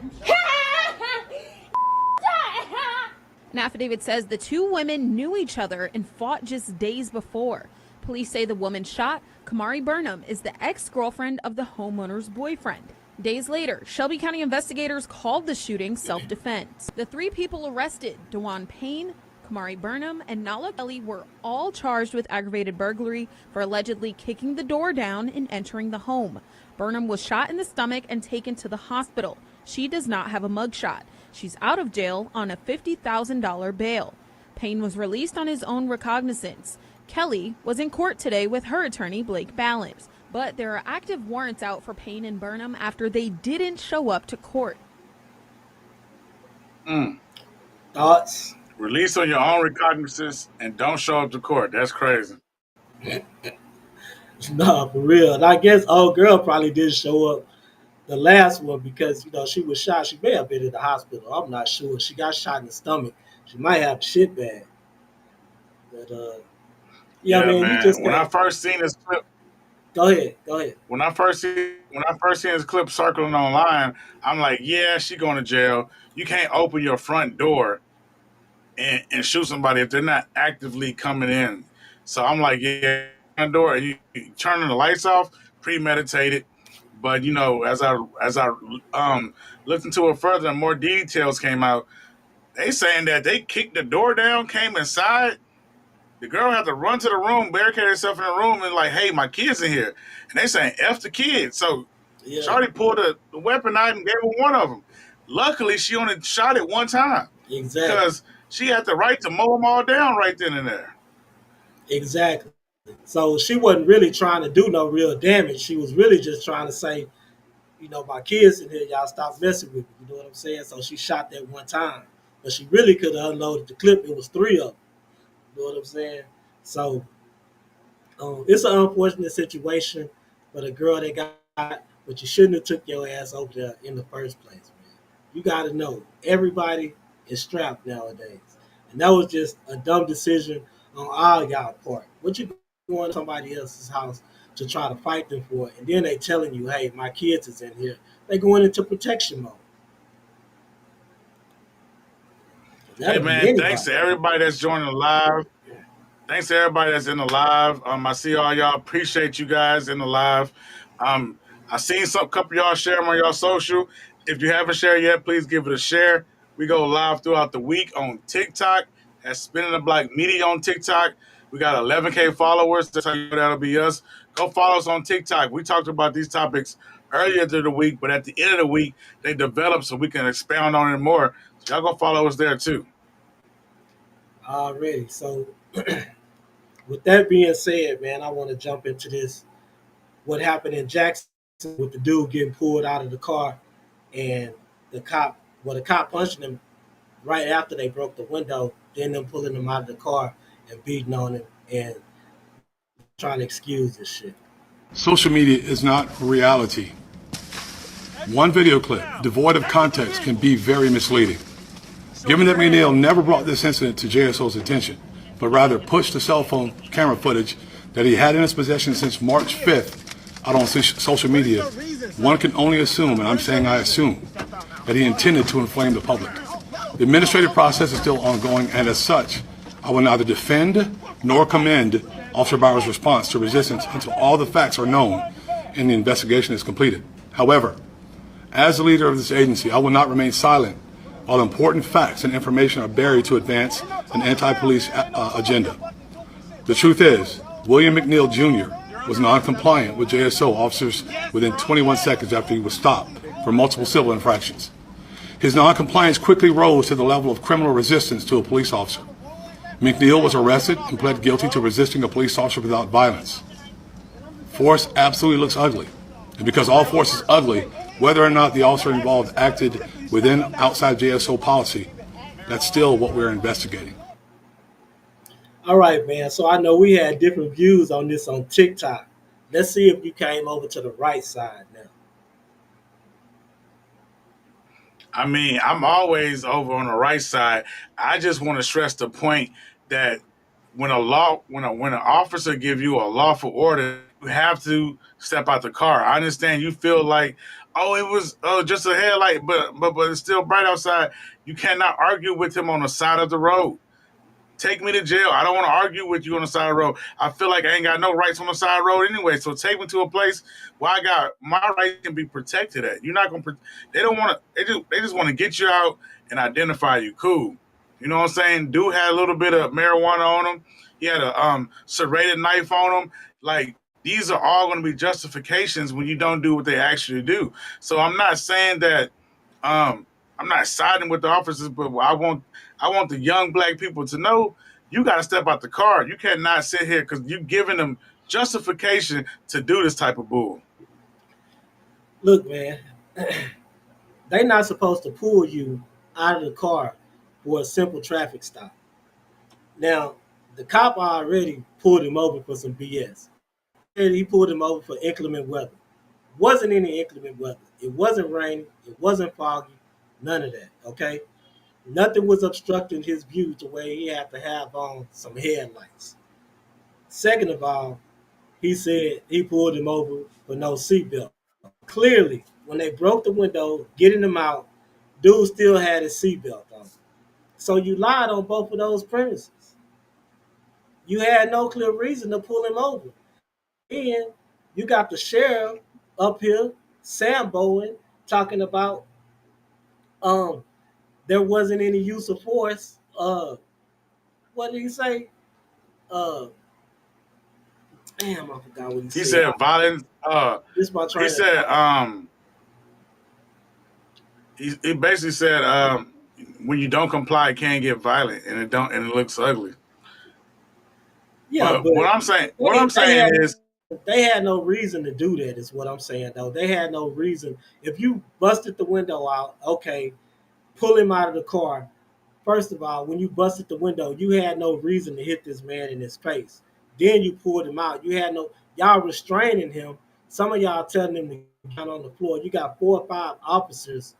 An affidavit says the two women knew each other and fought just days before. Police say the woman shot, Kamari Burnham, is the ex-girlfriend of the homeowner's boyfriend. Days later, Shelby County investigators called the shooting self-defense. The three people arrested, DeJuan Payne, Kamari Burnham, and Nala Kelly, were all charged with aggravated burglary for allegedly kicking the door down and entering the home. Burnham was shot in the stomach and taken to the hospital. She does not have a mugshot. She's out of jail on a $50,000 bail. Payne was released on his own recognizance. Kelly was in court today with her attorney, Blake Balance, but there are active warrants out for Payne and Burnham after they didn't show up to court. Thoughts? Release on your own recognizance and don't show up to court. That's crazy. No, for real. And I guess old girl probably did show up the last one because she was shot. She may have been in the hospital. I'm not sure. She got shot in the stomach. She might have a shit bag. But Yeah, man, you just man. When I can't. first seen this clip, Go ahead. Go ahead. when I first seen this clip circling online, I'm like, yeah, she going to jail. You can't open your front door and shoot somebody if they're not actively coming in. So I'm like, yeah, front door, and you turning the lights off, premeditated. But as I looked into it further, and more details came out. They saying that they kicked the door down, came inside. The girl had to run to the room, barricade herself in the room, and like, hey, my kid's in here. And they saying F the kid. So Shawty pulled the weapon out and gave her one of them. Luckily, she only shot it one time. Exactly. Because she had the right to mow them all down right then and there. Exactly. So she wasn't really trying to do no real damage. She was really just trying to say, my kids in here, y'all stop messing with me. You know what I'm saying? So she shot that one time. But she really could have unloaded the clip. It was 3 of them. You know what I'm saying? So it's an unfortunate situation for the girl that got, but you shouldn't have took your ass over there in the first place, man. You got to know, everybody is strapped nowadays. And that was just a dumb decision on all y'all part. What you going to somebody else's house to try to fight them for it, and then they telling you, hey, my kids is in here. They going into protection mode. Hey, man, thanks to everybody that's joining the live. Thanks to everybody that's in the live. I see all y'all. Appreciate you guys in the live. I seen a couple of y'all share them on y'all social. If you haven't shared yet, please give it a share. We go live throughout the week on TikTok at Spinning the Block Media on TikTok. We got 11K followers. That's how you know that'll be us. Go follow us on TikTok. We talked about these topics earlier through the week, but at the end of the week, they develop so we can expound on it more. So y'all go follow us there too. Already. So with that being said, man, I want to jump into this. What happened in Jackson with the dude getting pulled out of the car and the cop punching him right after they broke the window, then them pulling him out of the car and beating on him and trying to excuse this shit. Social media is not reality. One video clip devoid of context can be very misleading. Given that McNeil never brought this incident to JSO's attention, but rather pushed the cell phone camera footage that he had in his possession since March 5th out on social media, one can only assume, and I'm saying I assume, that he intended to inflame the public. The administrative process is still ongoing, and as such, I will neither defend nor commend Officer Bauer's response to resistance until all the facts are known and the investigation is completed. However, as the leader of this agency, I will not remain silent while important facts and information are buried to advance an anti-police agenda. The truth is, William McNeil Jr. was non-compliant with JSO officers within 21 seconds after he was stopped for multiple civil infractions. His non-compliance quickly rose to the level of criminal resistance to a police officer. McNeil was arrested and pled guilty to resisting a police officer without violence. Force absolutely looks ugly. And because all force is ugly, whether or not the officer involved acted within outside JSO policy, that's still what we're investigating. All right, man. So I know we had different views on this on TikTok. Let's see if you came over to the right side now. I mean, I'm always over on the right side. I just want to stress the point that when an officer give you a lawful order, you have to step out the car. I understand you feel like, it was just a headlight, but it's still bright outside. You cannot argue with him on the side of the road. Take me to jail. I don't want to argue with you on the side of the road. I feel like I ain't got no rights on the side of the road anyway. So take me to a place where I got my rights can be protected at. You're not gonna. They don't want to. They just want to get you out and identify you. Cool. You know what I'm saying? Dude had a little bit of marijuana on him. He had a serrated knife on him. Like, these are all going to be justifications when you don't do what they actually do. So I'm not saying that. I'm not siding with the officers, but I want the young black people to know you got to step out the car. You cannot sit here because you're giving them justification to do this type of bull. Look, man, they're not supposed to pull you out of the car for a simple traffic stop. Now, the cop already pulled him over for some BS. And he pulled him over for inclement weather. Wasn't any inclement weather. It wasn't raining. It wasn't foggy. None of that. Okay. Nothing was obstructing his view to where he had to have on some headlights. Second of all, he said he pulled him over for no seatbelt. Clearly, when they broke the window, getting him out, dude still had his seatbelt on. So you lied on both of those premises. You had no clear reason to pull him over. And you got the sheriff up here, Sam Bowen, talking about there wasn't any use of force. What did he say? Damn, I forgot what he said. He said violence. He said he basically said when you don't comply, it can get violent, and it looks ugly. Yeah, but what I'm saying is they had no reason to do that. Is what I'm saying though. They had no reason. If you busted the window out, okay, pull him out of the car. First of all, when you busted the window, you had no reason to hit this man in his face. Then you pulled him out. You had y'all restraining him. Some of y'all telling him to get down on the floor. You got 4 or 5 officers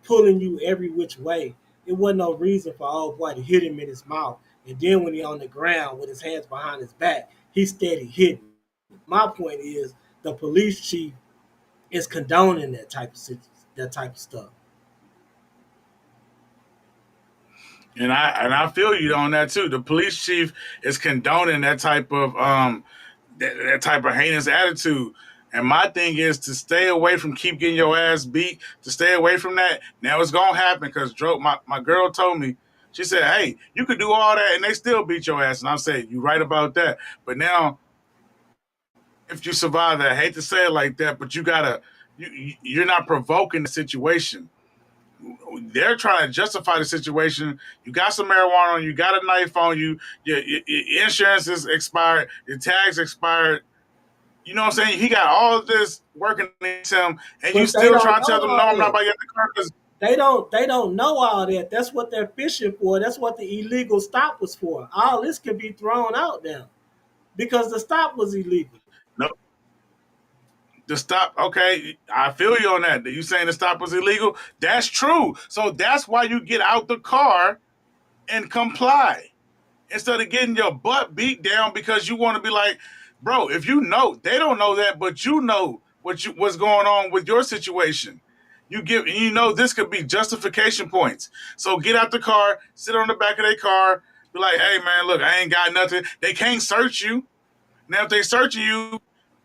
pulling you every which way. It wasn't no reason for old boy to hit him in his mouth. And then when he on the ground with his hands behind his back, he steady hitting. My point is the police chief is condoning that type of stuff. And I feel you on that too. The police chief is condoning that type of that type of heinous attitude. And my thing is to stay away from keep getting your ass beat, to stay away from that. Now it's gonna happen because my girl told me, she said, hey, you could do all that and they still beat your ass. And I'm saying, you're right about that. But now if you survive that, I hate to say it like that, but you're not provoking the situation. They're trying to justify the situation. You got some marijuana on you, got a knife on you, your insurance is expired, your tags expired. You know what I'm saying? He got all of this working against him, and you still trying to tell them, no, I'm not about to get the car. They don't know all that. That's what they're fishing for. That's what the illegal stop was for. All this can be thrown out now because the stop was illegal. No. The stop, okay, I feel you on that. You saying the stop was illegal? That's true. So that's why you get out the car and comply instead of getting your butt beat down because you want to be like, bro, if you know, they don't know that, but you know what's going on with your situation. You know this could be justification points. So get out the car, sit on the back of their car, be like, hey man, look, I ain't got nothing. They can't search you. Now if they searching you,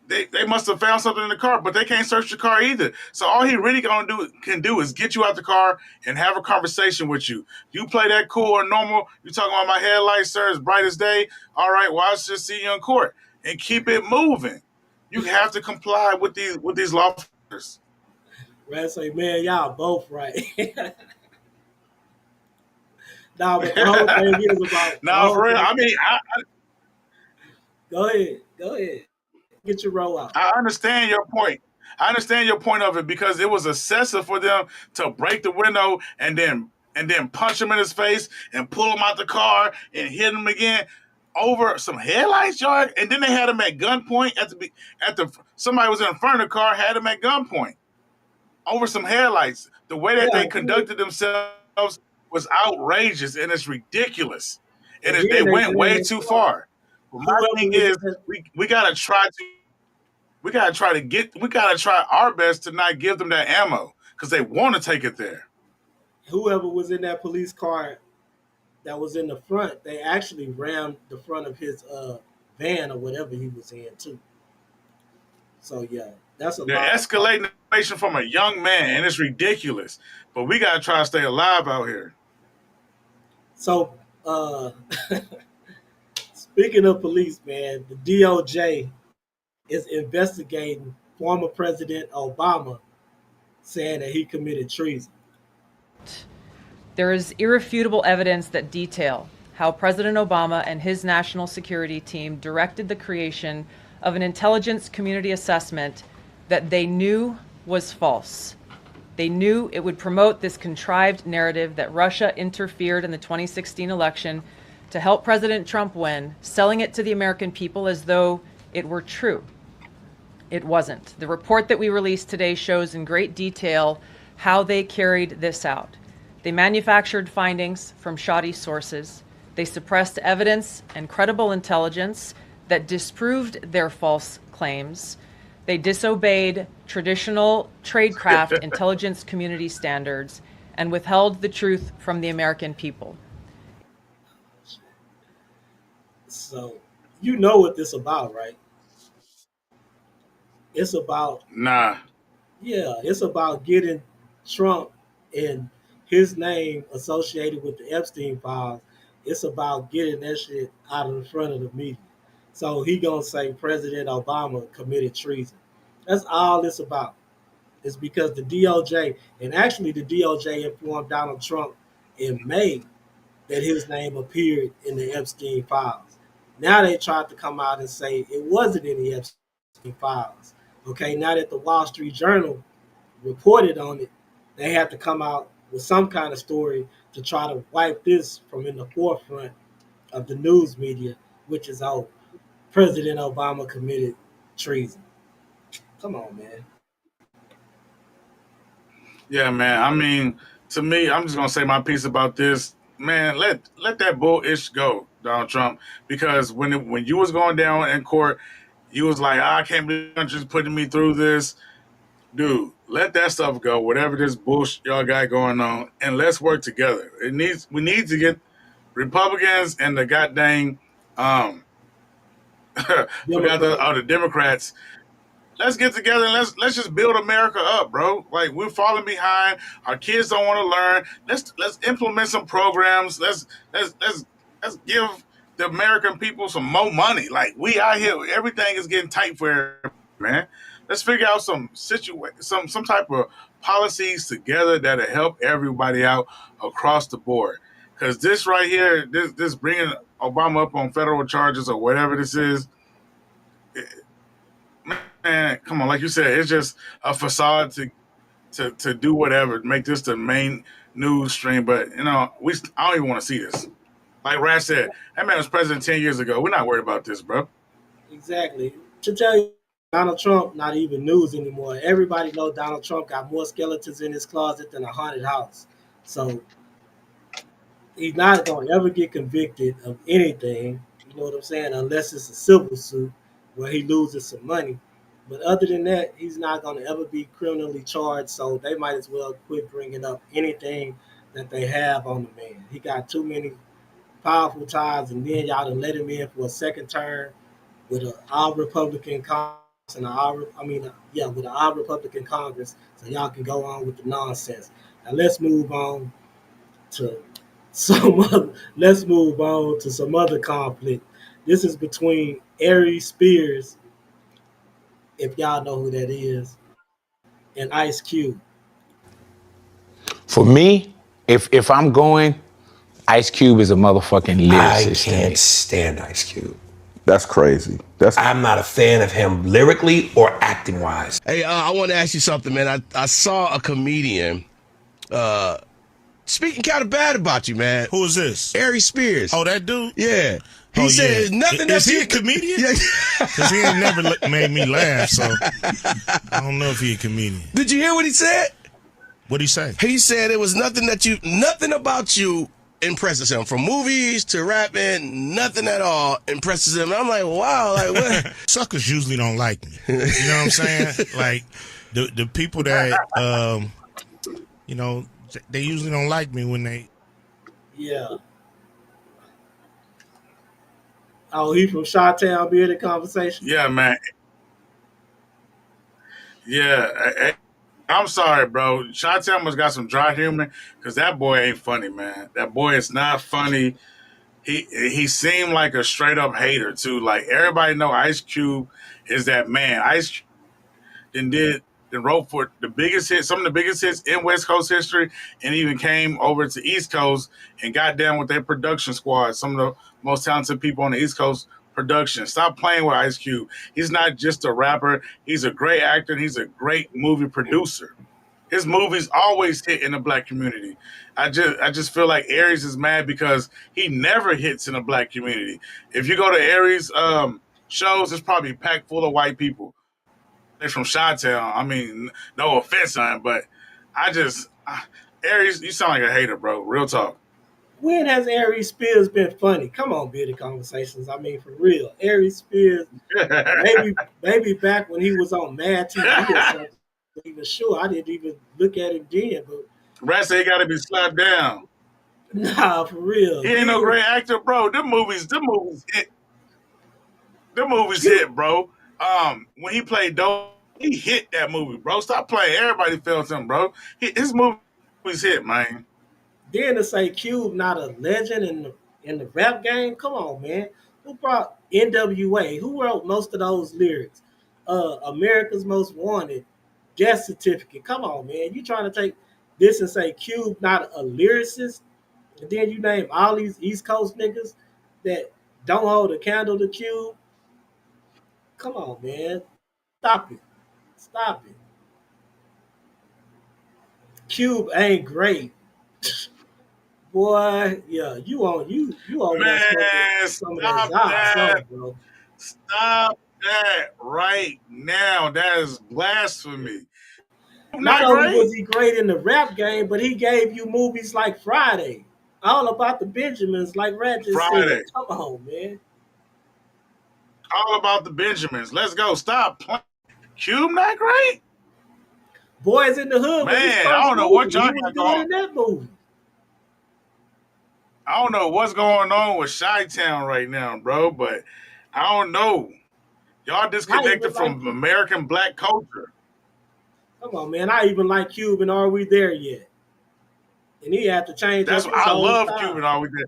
they must have found something in the car, but they can't search the car either. So all he really can do is get you out the car and have a conversation with you. You play that cool or normal. You talking about my headlights, sir, as bright as day. All right, well, I'll just see you in court and keep it moving. You have to comply with these law enforcers. Red say, man, y'all both right. Nah, but the whole thing is about. No, for real. I mean, Go ahead. Get your roll out. I understand your point. I understand your point of it because it was excessive for them to break the window and then punch him in his face and pull him out the car and hit him again over some headlights, y'all. And then they had him at gunpoint somebody was in front of the car, had him at gunpoint over some headlights. The way that they conducted themselves was outrageous and it's ridiculous. And they went way too far. My thing is, we gotta try our best to not give them that ammo because they want to take it there. Whoever was in that police car that was in the front, they actually rammed the front of his van or whatever he was in too. So yeah, that's a lot. They're escalating information from a young man, and it's ridiculous. But we gotta try to stay alive out here. So. Speaking of police, man, the DOJ is investigating former President Obama, saying that he committed treason. There is irrefutable evidence that detail how President Obama and his national security team directed the creation of an intelligence community assessment that they knew was false. They knew it would promote this contrived narrative that Russia interfered in the 2016 election to help President Trump win, selling it to the American people as though it were true. it wasn't. The report that we released today shows in great detail how they carried this out. They manufactured findings from shoddy sources. They suppressed evidence and credible intelligence that disproved their false claims. They disobeyed traditional tradecraft intelligence community standards and withheld the truth from the American people. So, you know what this about, right? It's about it's about getting Trump and his name associated with the Epstein files. It's about getting that shit out of the front of the media. So he gonna say President Obama committed treason. That's all it's about. It's because the DOJ, and actually the DOJ informed Donald Trump in May that his name appeared in the Epstein files. Now they tried to come out and say it wasn't in the Epstein files. Okay, now that the Wall Street Journal reported on it, they have to come out with some kind of story to try to wipe this from in the forefront of the news media, which is, oh, President Obama committed treason. Come on, man. Yeah, man. I mean, to me, I'm just gonna say my piece about this. Man, let that bullish go, Donald Trump. Because when you was going down in court, you was like, I can't believe the country's putting me through this. Dude, let that stuff go. Whatever this bullshit y'all got going on, and let's work together. We need to get Republicans and the goddamn the Democrats. Let's get together and let's just build America up, bro. Like, we're falling behind. Our kids don't want to learn. Let's implement some programs. Let's give the American people some more money. Like, we out here, everything is getting tight for everybody, man. Let's figure out some type of policies together that'll help everybody out across the board. Because this right here, this bringing Obama up on federal charges or whatever this is, man, come on, like you said, it's just a facade to do whatever, make this the main news stream. But I don't even want to see this. Like Rash said, that man was president 10 years ago. We're not worried about this, bro. Exactly. To tell you, Donald Trump not even news anymore. Everybody knows Donald Trump got more skeletons in his closet than a haunted house. So he's not going to ever get convicted of anything, you know what I'm saying, unless it's a civil suit where he loses some money. But other than that, he's not going to ever be criminally charged, so they might as well quit bringing up anything that they have on the man. He got too many powerful ties, and then y'all done let him in for a second term with an all-Republican Congress, with an all-Republican Congress, so y'all can go on with the nonsense. Now let's move on to some other conflict. This is between Aries Spears, if y'all know who that is, and Ice Cube. For me, if I'm going, Ice Cube is a motherfucking lyricist. I can't stand Ice Cube. That's crazy. I'm not a fan of him lyrically or acting wise. Hey, I want to ask you something, man. I saw a comedian speaking kind of bad about you, man. Who is this? Aries Spears. Oh, that dude? Yeah. He said nothing. Is he a comedian? Because he ain't never made me laugh, so I don't know if he a comedian. Did you hear what he said? What'd he say? He said it was nothing about you impresses him. From movies to rapping, nothing at all impresses him. I'm like, wow, like what? Suckers usually don't like me. You know what I'm saying? Like the people that they usually don't like me when they. Yeah. Oh, he from Chi-Town being in conversation? Yeah, man. Yeah. I'm sorry, bro. Chi-Town must got some dry humor because that boy ain't funny, man. That boy is not funny. He seemed like a straight up hater too. Like, everybody know Ice Cube is that man. Ice wrote for the biggest hits, some of the biggest hits in West Coast history, and even came over to East Coast and got down with their production squad. Some of the most talented people on the East Coast production. Stop playing with Ice Cube. He's not just a rapper. He's a great actor, and he's a great movie producer. His movies always hit in the black community. I just feel like Aries is mad because he never hits in the black community. If you go to Aries shows, it's probably packed full of white people. from Chi-Town. I mean, no offense, son, but Aries, you sound like a hater, bro. Real talk. When has Aries Spears been funny? Come on, Beauty Conversations. I mean, for real. Aries Spears, maybe back when he was on Mad TV or something. Even sure, I didn't even look at him then. But Rat say he got to be slapped down. Nah, for real. He ain't no great actor, bro. Them movies hit. Them movies hit, bro. When he played Dope, he hit that movie, bro. Stop playing. Everybody felt him, bro. His movies hit, man. Then to say Cube not a legend in the rap game, come on, man. Who brought NWA? Who wrote most of those lyrics? America's Most Wanted, Death Certificate. Come on, man. You trying to take this and say Cube not a lyricist? And then you name all these East Coast niggas that don't hold a candle to Cube. Come on, man. Stop it. Stop it. Cube ain't great. Boy, yeah, you on man, stop that. Bro. Stop that right now. That is blasphemy. Not only was he great in the rap game, but he gave you movies like Friday. All About the Benjamins, like Rat just said. Come on, man. All About the Benjamins. Let's go. Stop playing. Cube not great? Boys in the Hood. Man, I don't know what y'all got doing in that movie. I don't know what's going on with Chi-Town right now, bro, but I don't know. Y'all disconnected from American black culture. Come on, man. I even like Cube and Are We There Yet? And he had to change. That's what I love Cube and Are We There?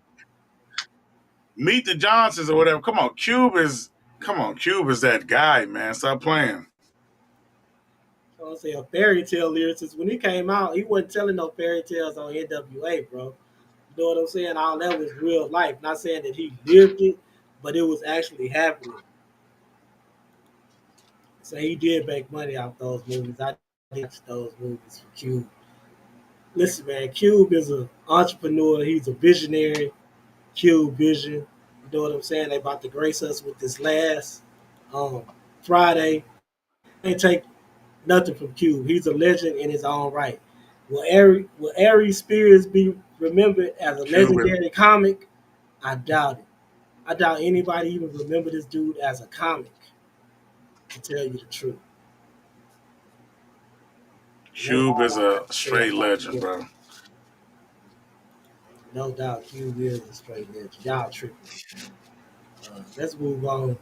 Meet the Johnsons or whatever. Come on, Cube is that guy, man. Stop playing. I was saying a fairy tale lyricist. When he came out, he wasn't telling no fairy tales on NWA, bro. You know what I'm saying? All that was real life. Not saying that he lived it, but it was actually happening. So he did make money off those movies. I did watch those movies for Cube. Listen, man, Cube is an entrepreneur. He's a visionary. Cube Vision. You know what I'm saying? They about to grace us with this last Friday. They take nothing from Cube. He's a legend in his own right. Will Aries Spears be remembered as a legendary comic? I doubt it. I doubt anybody even remember this dude as a comic, to tell you the truth. Cube is a straight legend, bro. No doubt, Cube is a straight legend. Y'all tripping. Let's move on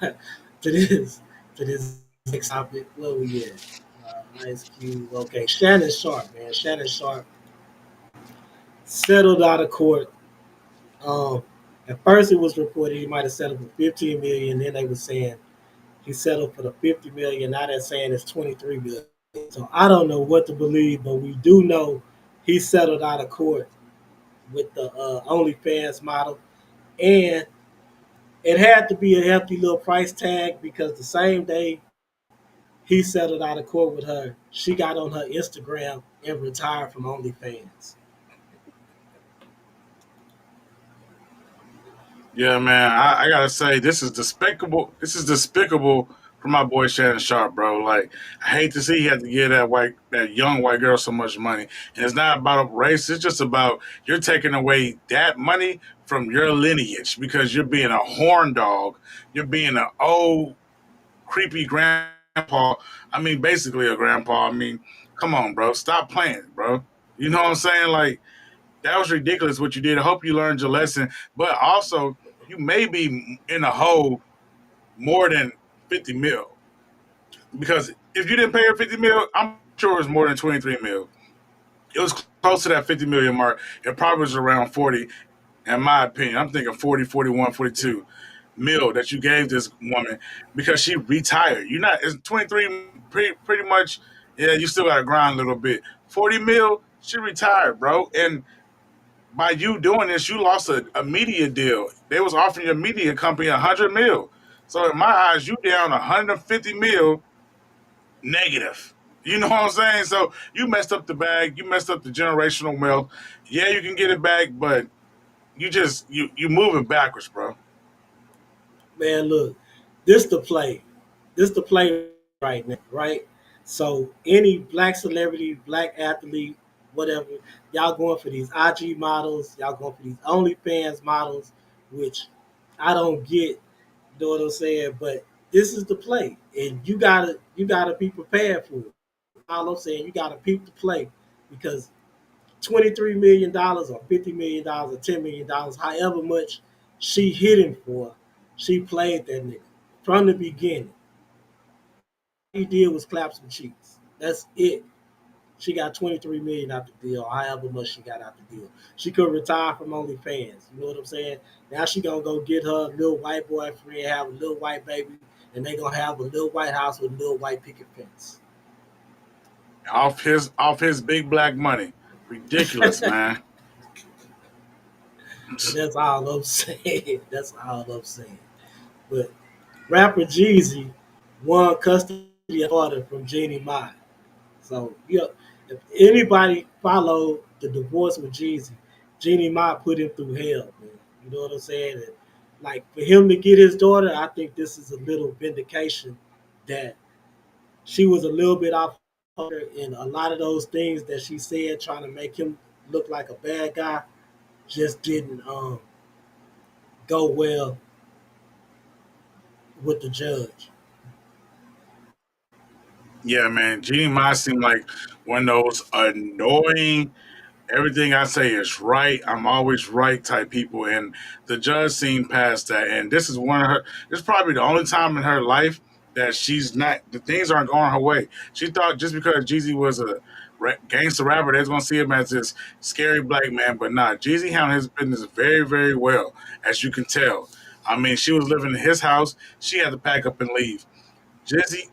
to this next topic. Where we at? Ice Cube. Okay, Shannon Sharpe, man. Shannon Sharpe settled out of court. At first, it was reported he might have settled for $15 million. Then they were saying he settled for the $50 million. Now they're saying it's $23 million. So I don't know what to believe, but we do know he settled out of court with the OnlyFans model, and it had to be a hefty little price tag because the same day he settled out of court with her, she got on her Instagram and retired from OnlyFans. Yeah, man, I gotta say this is despicable. This is despicable for my boy Shannon Sharpe, bro. Like, I hate to see he had to give that young white girl so much money. And it's not about race. It's just about you're taking away that money from your lineage because you're being a horn dog. You're being an old, creepy grandpa. I mean, basically a grandpa. I mean, come on, bro. Stop playing, bro. You know what I'm saying? Like, that was ridiculous what you did. I hope you learned your lesson. But also, you may be in a hole more than 50 mil. Because if you didn't pay her 50 mil, I'm sure it was more than 23 mil. It was close to that 50 million mark. It probably was around 40, in my opinion. I'm thinking 40, 41, 42 mil that you gave this woman because she retired. It's 23 pretty much, yeah, you still got to grind a little bit. 40 mil, she retired, bro. And by you doing this, you lost a media deal. They was offering your media company 100 mil. So in my eyes, you down 150 mil negative. You know what I'm saying? So you messed up the bag. You messed up the generational wealth. Yeah, you can get it back, but you moving backwards, bro. Man, look, this the play. This the play right now, right? So any black celebrity, black athlete, whatever, y'all going for these IG models, y'all going for these OnlyFans models, which I don't get. You know what I'm saying? But this is the play, and you gotta be prepared for it. All I'm saying, you gotta peep the play because $23 million or $50 million or $10 million, however much she hit him for, she played that nigga from the beginning. All he did was clap some cheeks. That's it. She got $23 million out the deal, however much she got out the deal. She could retire from OnlyFans. You know what I'm saying? Now she gonna go get her little white boyfriend, have a little white baby, and they gonna have a little white house with a little white picket fence. Off his big black money. Ridiculous, man. That's all I'm saying. That's all I'm saying. But rapper Jeezy won custody of daughter from Jeannie Mai. So if anybody followed the divorce with Jeezy, Jeannie Mai put him through hell, man. You know what I'm saying? And like for him to get his daughter, I think this is a little vindication that she was a little bit off her, and a lot of those things that she said trying to make him look like a bad guy just didn't go well with the judge. Yeah, man. Jeannie Mai seemed like one of those annoying, everything I say is right, I'm always right type people. And the judge seemed past that. And this is this is probably the only time in her life that the things aren't going her way. She thought just because Jeezy was a gangster rapper, they was going to see him as this scary black man. But nah, Jeezy handled his business very, very well, as you can tell. I mean, she was living in his house. She had to pack up and leave. Jeezy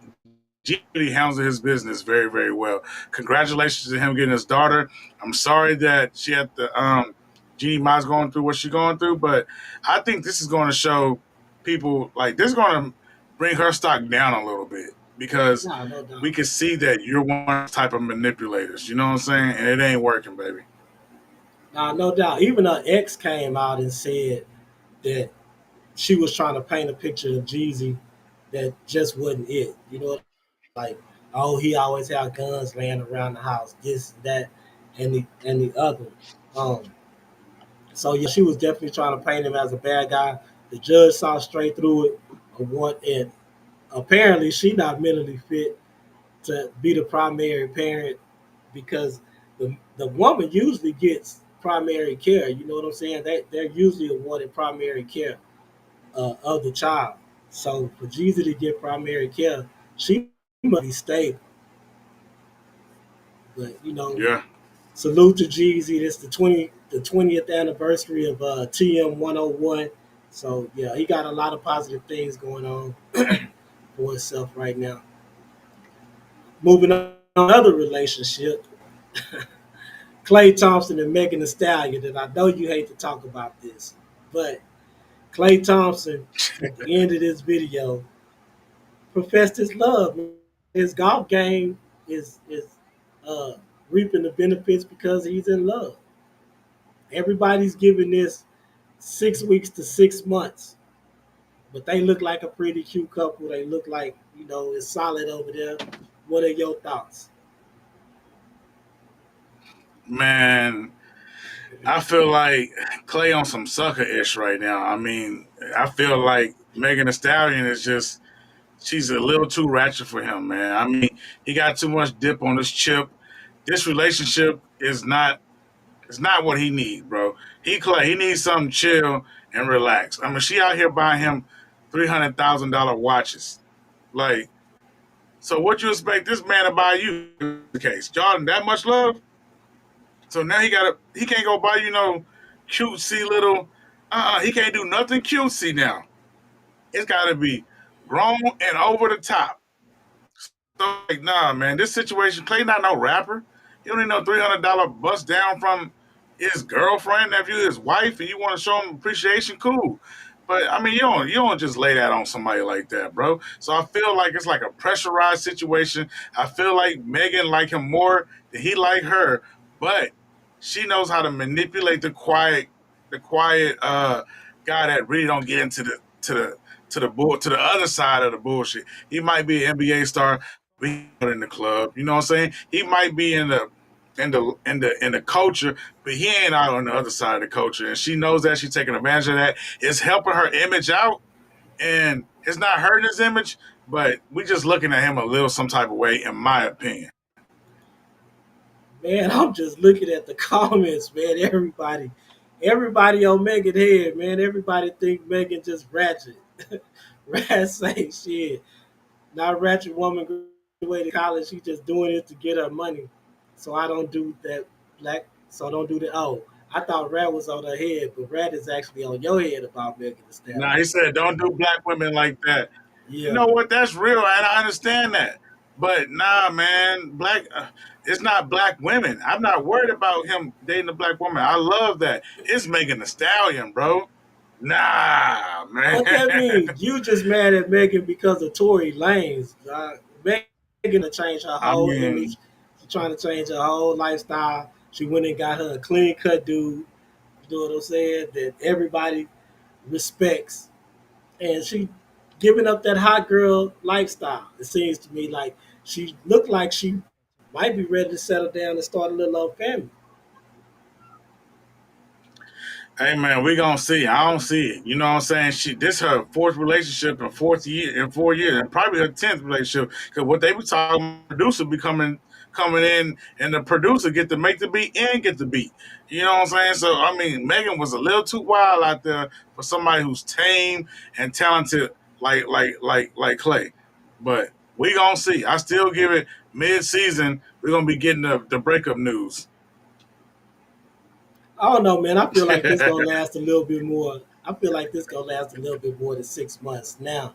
handles his business very, very well. Congratulations to him getting his daughter. I'm sorry that she had to Jeannie Mai's going through what she's going through, but I think this is going to show people, like, this is going to bring her stock down a little bit because we can see that you're one type of manipulators. You know what I'm saying? And it ain't working, baby. Nah, no doubt. Even her ex came out and said that she was trying to paint a picture of Jeezy that just wasn't it. You know, like, oh, he always had guns laying around the house, this, that, and the other. So yeah, she was definitely trying to paint him as a bad guy. The judge saw straight through it. And apparently, she not mentally fit to be the primary parent because the woman usually gets primary care. You know what I'm saying? They're usually awarded primary care of the child. So for Jeezy to get primary care, she must be stable. But yeah. Salute to Jeezy. This is the 20th anniversary of TM 101. So yeah, he got a lot of positive things going on for himself right now. Moving on, another relationship. Klay Thompson and Megan Thee Stallion, and I know you hate to talk about this, but Klay Thompson, at the end of this video, professed his love. His golf game is reaping the benefits because he's in love. Everybody's giving this 6 weeks to 6 months, but they look like a pretty cute couple. They look like, it's solid over there. What are your thoughts? Man, I feel like Klay on some sucker-ish right now. I mean, I feel like Megan Thee Stallion is just, she's a little too ratchet for him, man. I mean, he got too much dip on his chip. This relationship is not what he needs, bro. He needs something chill and relax. I mean, she out here buying him $300,000 watches. Like, so what you expect this man to buy you in the case? Jordan, that much love? So now he can't go buy cutesy little, he can't do nothing cutesy now. It's gotta be grown and over the top. So like, nah, man, this situation, Klay not no rapper. He don't need no $300 bust down from his girlfriend. If you're his wife and you want to show him appreciation, cool. But I mean, you don't just lay that on somebody like that, bro. So I feel like it's like a pressurized situation. I feel like Megan like him more than he like her, but she knows how to manipulate the quiet guy that really don't get into to the other side of the bullshit. He might be an NBA star, but he's not in the club. You know what I'm saying? He might be in the culture, but he ain't out on the other side of the culture. And she knows that. She's taking advantage of that. It's helping her image out, and it's not hurting his image, but we just looking at him a little some type of way, in my opinion. Man, I'm just looking at the comments, man. Everybody on Megan head, man. Everybody think Megan just ratchet. Rat say shit. Not ratchet woman graduated college. She just doing it to get her money. So I don't do that. So I don't do that. Oh, I thought Rat was on her head, but Rat is actually on your head about Megan Thee Stallion. Nah, he said don't do black women like that. Yeah. You know what? That's real, and I understand that. But nah, man, it's not black women. I'm not worried about him dating a black woman. I love that. It's Megan Thee Stallion, bro. Nah, man. What that mean? You just mad at Megan because of Tory Lanez. Megan to change her whole image. She's trying to change her whole lifestyle. She went and got her a clean cut dude. You know what I'm saying? That everybody respects. And she giving up that hot girl lifestyle. It seems to me like she looked like she might be ready to settle down and start a little old family. Hey man, we gonna see. I don't see it. You know what I'm saying? This her fourth relationship in 4 years, and probably her 10th relationship. Because what they were talking, producer be coming in, and the producer get to make the beat and get the beat. You know what I'm saying? So I mean, Megan was a little too wild out there for somebody who's tame and talented like Clay. But we gonna see. I still give it mid-season. We're gonna be getting the breakup news. I don't know, man. I feel like this gonna last a little bit more. I feel like this gonna last a little bit more than 6 months. Now,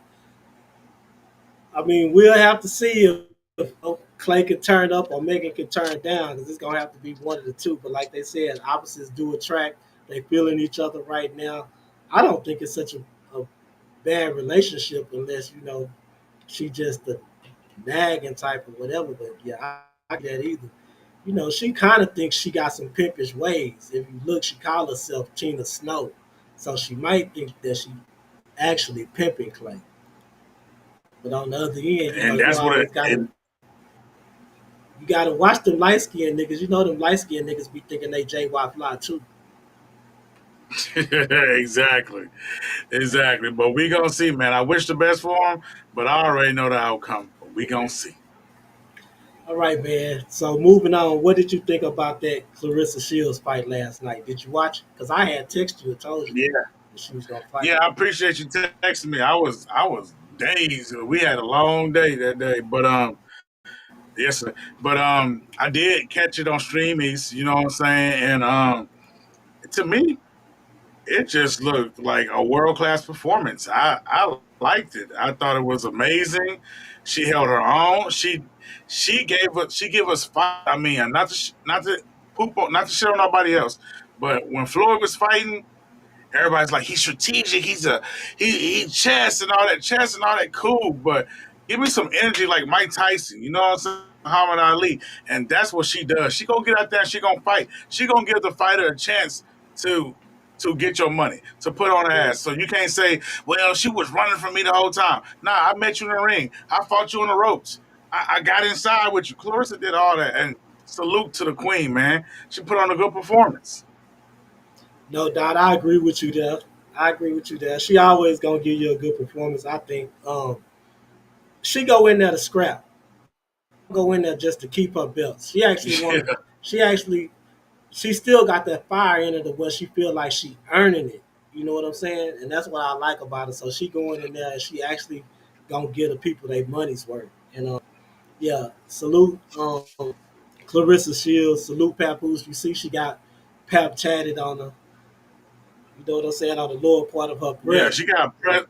I mean, we'll have to see if Clay can turn up or Megan can turn down, because it's gonna have to be one of the two. But like they said, opposites do attract. They feeling each other right now. I don't think it's such a bad relationship unless, you know, she just a nagging type or whatever. But yeah, I get that either. You know, she kind of thinks she got some pimpish ways. If you look, she calls herself Tina Snow. So she might think that she actually pimping Clay. But on the other end, you got to watch them light-skinned niggas. You know them light-skinned niggas be thinking they JY fly too. Exactly. But we gonna see, man. I wish the best for him, but I already know the outcome. But we gonna see. All right, man. So moving on, what did you think about that Claressa Shields fight last night? Did you watch it? Because I had texted you and told you that she was gonna fight. Yeah, I appreciate you texting me. I was dazed. We had a long day that day, but yes, sir. But I did catch it on Streamies. You know what I'm saying? And to me, it just looked like a world-class performance. I liked it. I thought it was amazing. She held her own. She gave us fight. I mean, not to shit on nobody else, but when Floyd was fighting, everybody's like, he's strategic. He chess and all that. Cool, but give me some energy like Mike Tyson. You know what I'm saying? Muhammad Ali, and that's what she does. She gonna get out there and she gonna fight. She gonna give the fighter a chance to get your money, to put on her ass. So you can't say, well, she was running from me the whole time. Nah, I met you in the ring. I fought you on the ropes. I got inside with you. Claressa did all that. And salute to the queen, man. She put on a good performance. No doubt. I agree with you there. She always going to give you a good performance, I think. She go in there to scrap. Go in there just to keep her belts. She still got that fire in her to where she feel like she earning it. You know what I'm saying? And that's what I like about it. So she going in there and she actually gonna give the people their money's worth. And salute Claressa Shields, salute Papoose. You see she got Pap tatted on her. You know what I'm saying? On the lower part of her breast. Yeah, she got prep.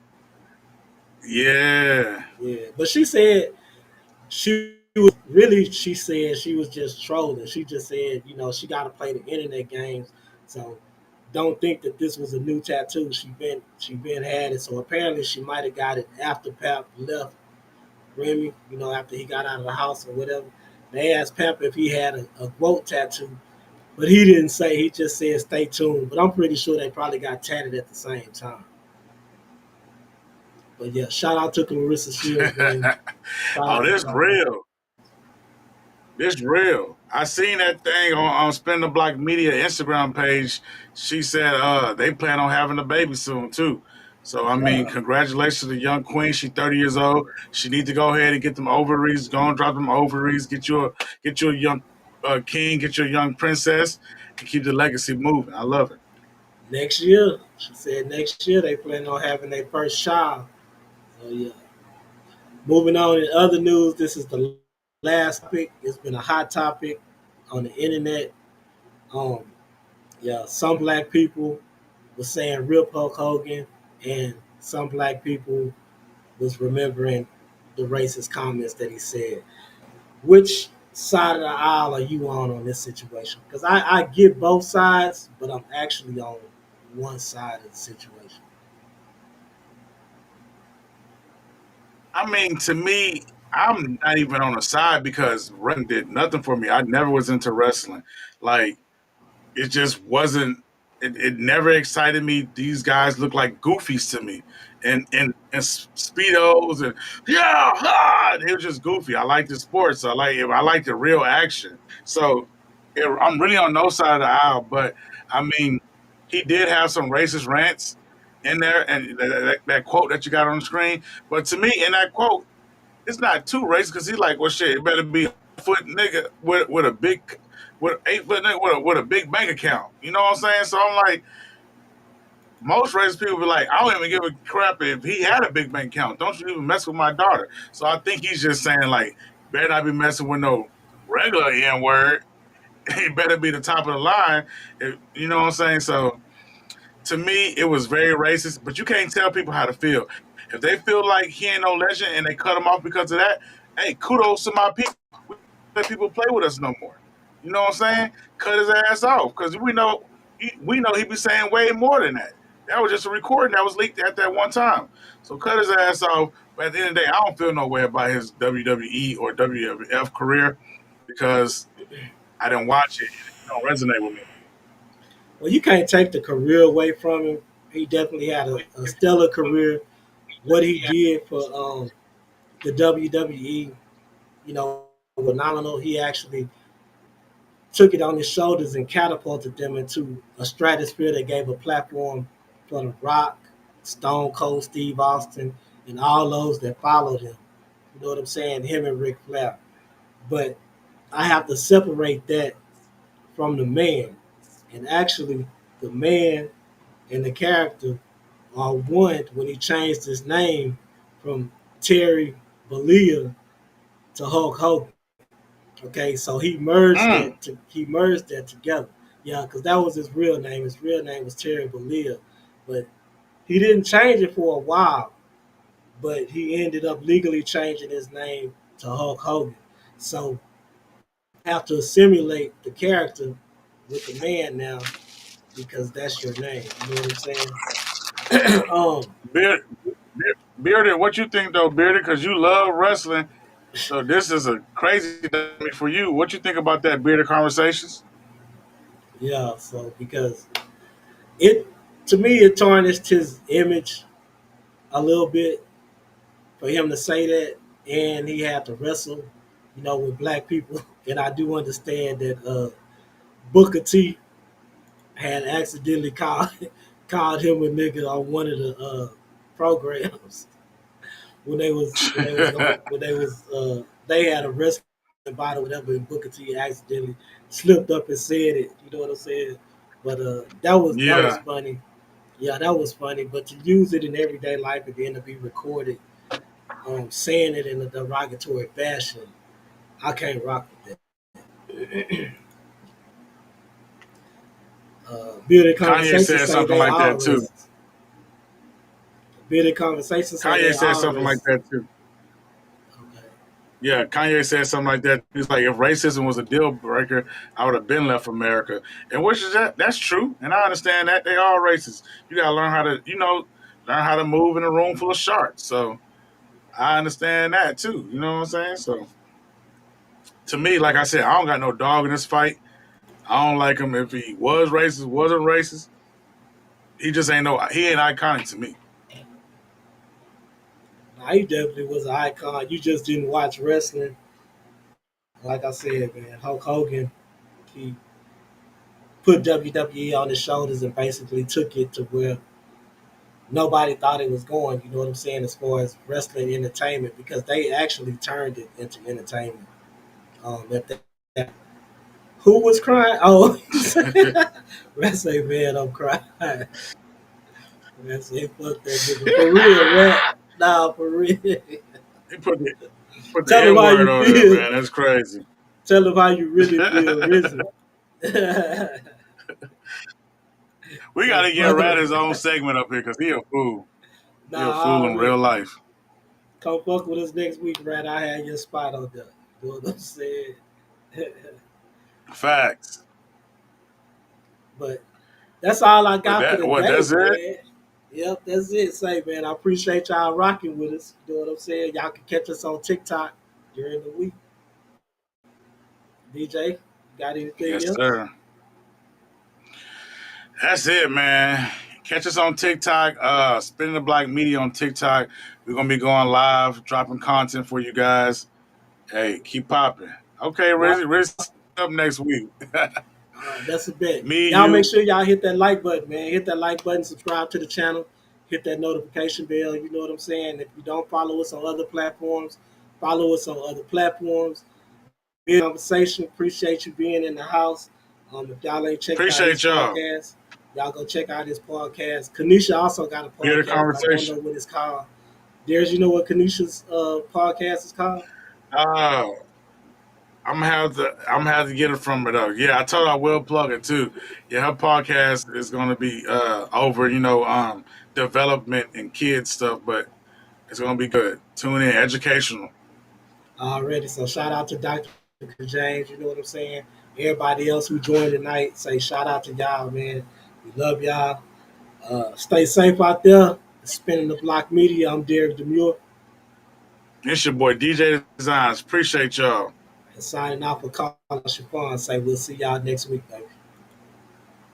Yeah. Yeah. But she said she said she was just trolling. She just said, you know, she got to play the internet games. So don't think that this was a new tattoo. She been had it. So apparently she might have got it after Pap left Remy, you know, after he got out of the house or whatever. They asked Pap if he had a quote tattoo, but he didn't say. He just said stay tuned. But I'm pretty sure they probably got tatted at the same time. But yeah, shout out to Clarissa Shields, man. Oh, this real. This real. I seen that thing on Spin the Block Media Instagram page. She said they plan on having a baby soon too. So I mean, congratulations to the young queen. She's 30 years old. She need to go ahead and get them ovaries. Go and drop them ovaries. Get you a young king. Get you a young princess, and keep the legacy moving. I love it. Next year, she said next year they plan on having their first child. So yeah. Moving on in other news, this is the last topic. It's been a hot topic on the internet. Some black people were saying rip Hulk Hogan, and some black people was remembering the racist comments that he said. Which side of the aisle are you on this situation? Because I get both sides, but I'm actually on one side of the situation. I mean, to me, I'm not even on the side because wrestling did nothing for me. I never was into wrestling. Like, it just wasn't. It never excited me. These guys look like goofies to me, and speedos and it was just goofy. I like the sports. I like the real action. So I'm really on no side of the aisle. But I mean, he did have some racist rants in there, and that quote that you got on the screen. But to me, in that quote, it's not too racist because he's like, well, shit, it better be a foot nigga with a big. With 8 foot nigga with a big bank account. You know what I'm saying? So I'm like, most racist people be like, I don't even give a crap if he had a big bank account. Don't you even mess with my daughter. So I think he's just saying, like, better not be messing with no regular N-word. He better be the top of the line. You know what I'm saying? So to me, it was very racist, but you can't tell people how to feel. If they feel like he ain't no legend and they cut him off because of that, hey, kudos to my people. We let people play with us no more. You know what I'm saying? Cut his ass off because we know he be saying way more than that. That was just a recording that was leaked at that one time. So cut his ass off. But at the end of the day, I don't feel no way about his WWE or WWF career because I didn't watch it. It don't resonate with me. Well, you can't take the career away from him. He definitely had a stellar career. What he did for the WWE, phenomenal. He actually took it on his shoulders and catapulted them into a stratosphere that gave a platform for The Rock, Stone Cold Steve Austin, and all those that followed him. You know what I'm saying? Him and Ric Flair. But I have to separate that from the man. And actually, the man and the character are one when he changed his name from Terry Bollea to Hulk Hogan. Okay, so he merged that together. Yeah, because that was his real name. His real name was Terry Bollea, but he didn't change it for a while. But he ended up legally changing his name to Hulk Hogan. So you have to assimilate the character with the man now because that's your name. You know what I'm saying? Bearded, what you think though, Bearded? Because you love wrestling. So this is a crazy thing for you. What you think about that, Bearded Conversations? Yeah, so because to me it tarnished his image a little bit for him to say that, and he had to wrestle, with black people. And I do understand that Booker T had accidentally called him a nigga on one of the programs when they had a wrestling battle, whatever, and Booker T accidentally slipped up and said it. You know what I'm saying? But that was funny. Yeah, that was funny. But to use it in everyday life and then to be recorded, saying it in a derogatory fashion, I can't rock with that. Kanye said something like that too. Bearded Conversations. Kanye said something like that too. Yeah, Kanye said something like that. He's like, if racism was a deal breaker, I would have been left America. And which is that's true. And I understand that they are racist. You gotta learn how to, learn how to move in a room full of sharks. So I understand that too. You know what I'm saying? So to me, like I said, I don't got no dog in this fight. I don't like him if he was racist, wasn't racist. He just ain't he ain't iconic to me. Nah, he definitely was an icon. You just didn't watch wrestling. Like I said, man, Hulk Hogan, he put WWE on his shoulders and basically took it to where nobody thought it was going. You know what I'm saying? As far as wrestling entertainment, because they actually turned it into entertainment. Who was crying? Oh, Rat say, man, I'm crying. Rat say, fuck that nigga. For real, Rat. Nah, for real. He put the N-word on there, man. That's crazy. Tell him how you really feel, Rizzy. We got to get Rat his own segment up here because he a fool. He a fool in real life. Come fuck with us next week, Rat. I had your spot on there. You know what I'm saying? Facts. But that's all I got for today, that's man. it? Yep, that's it. Say, man, I appreciate y'all rocking with us. You know what I'm saying? Y'all can catch us on TikTok during the week. DJ, got anything else? Yes, sir. That's it, man. Catch us on TikTok. Spinning the Block Media on TikTok. We're going to be going live, dropping content for you guys. Hey, keep popping. Okay, Rizzy up next week. That's a bet. Me, y'all you. Make sure y'all hit that like button, man. Hit that like button, subscribe to the channel, hit that notification bell. You know what I'm saying? If you don't follow us on other platforms, follow us on other platforms. Good conversation. Appreciate you being in the house. If y'all ain't checked out his podcast, y'all go check out his podcast. Kanisha also got a podcast. Hear the conversation. I don't know what it's called. Darius, you know what Kanisha's podcast is called? I'm gonna have to get it from her though. Yeah, I told her I will plug it too. Yeah, her podcast is gonna be over, development and kids stuff, but it's gonna be good. Tune in, educational. Already. So shout out to Dr. James, you know what I'm saying? Everybody else who joined tonight, say shout out to y'all, man. We love y'all. Stay safe out there. Spinning the Block Media. I'm Derek Demure. It's your boy DJ Designs. Appreciate y'all. And signing off for Carla Chiffon. Say we'll see y'all next week, baby.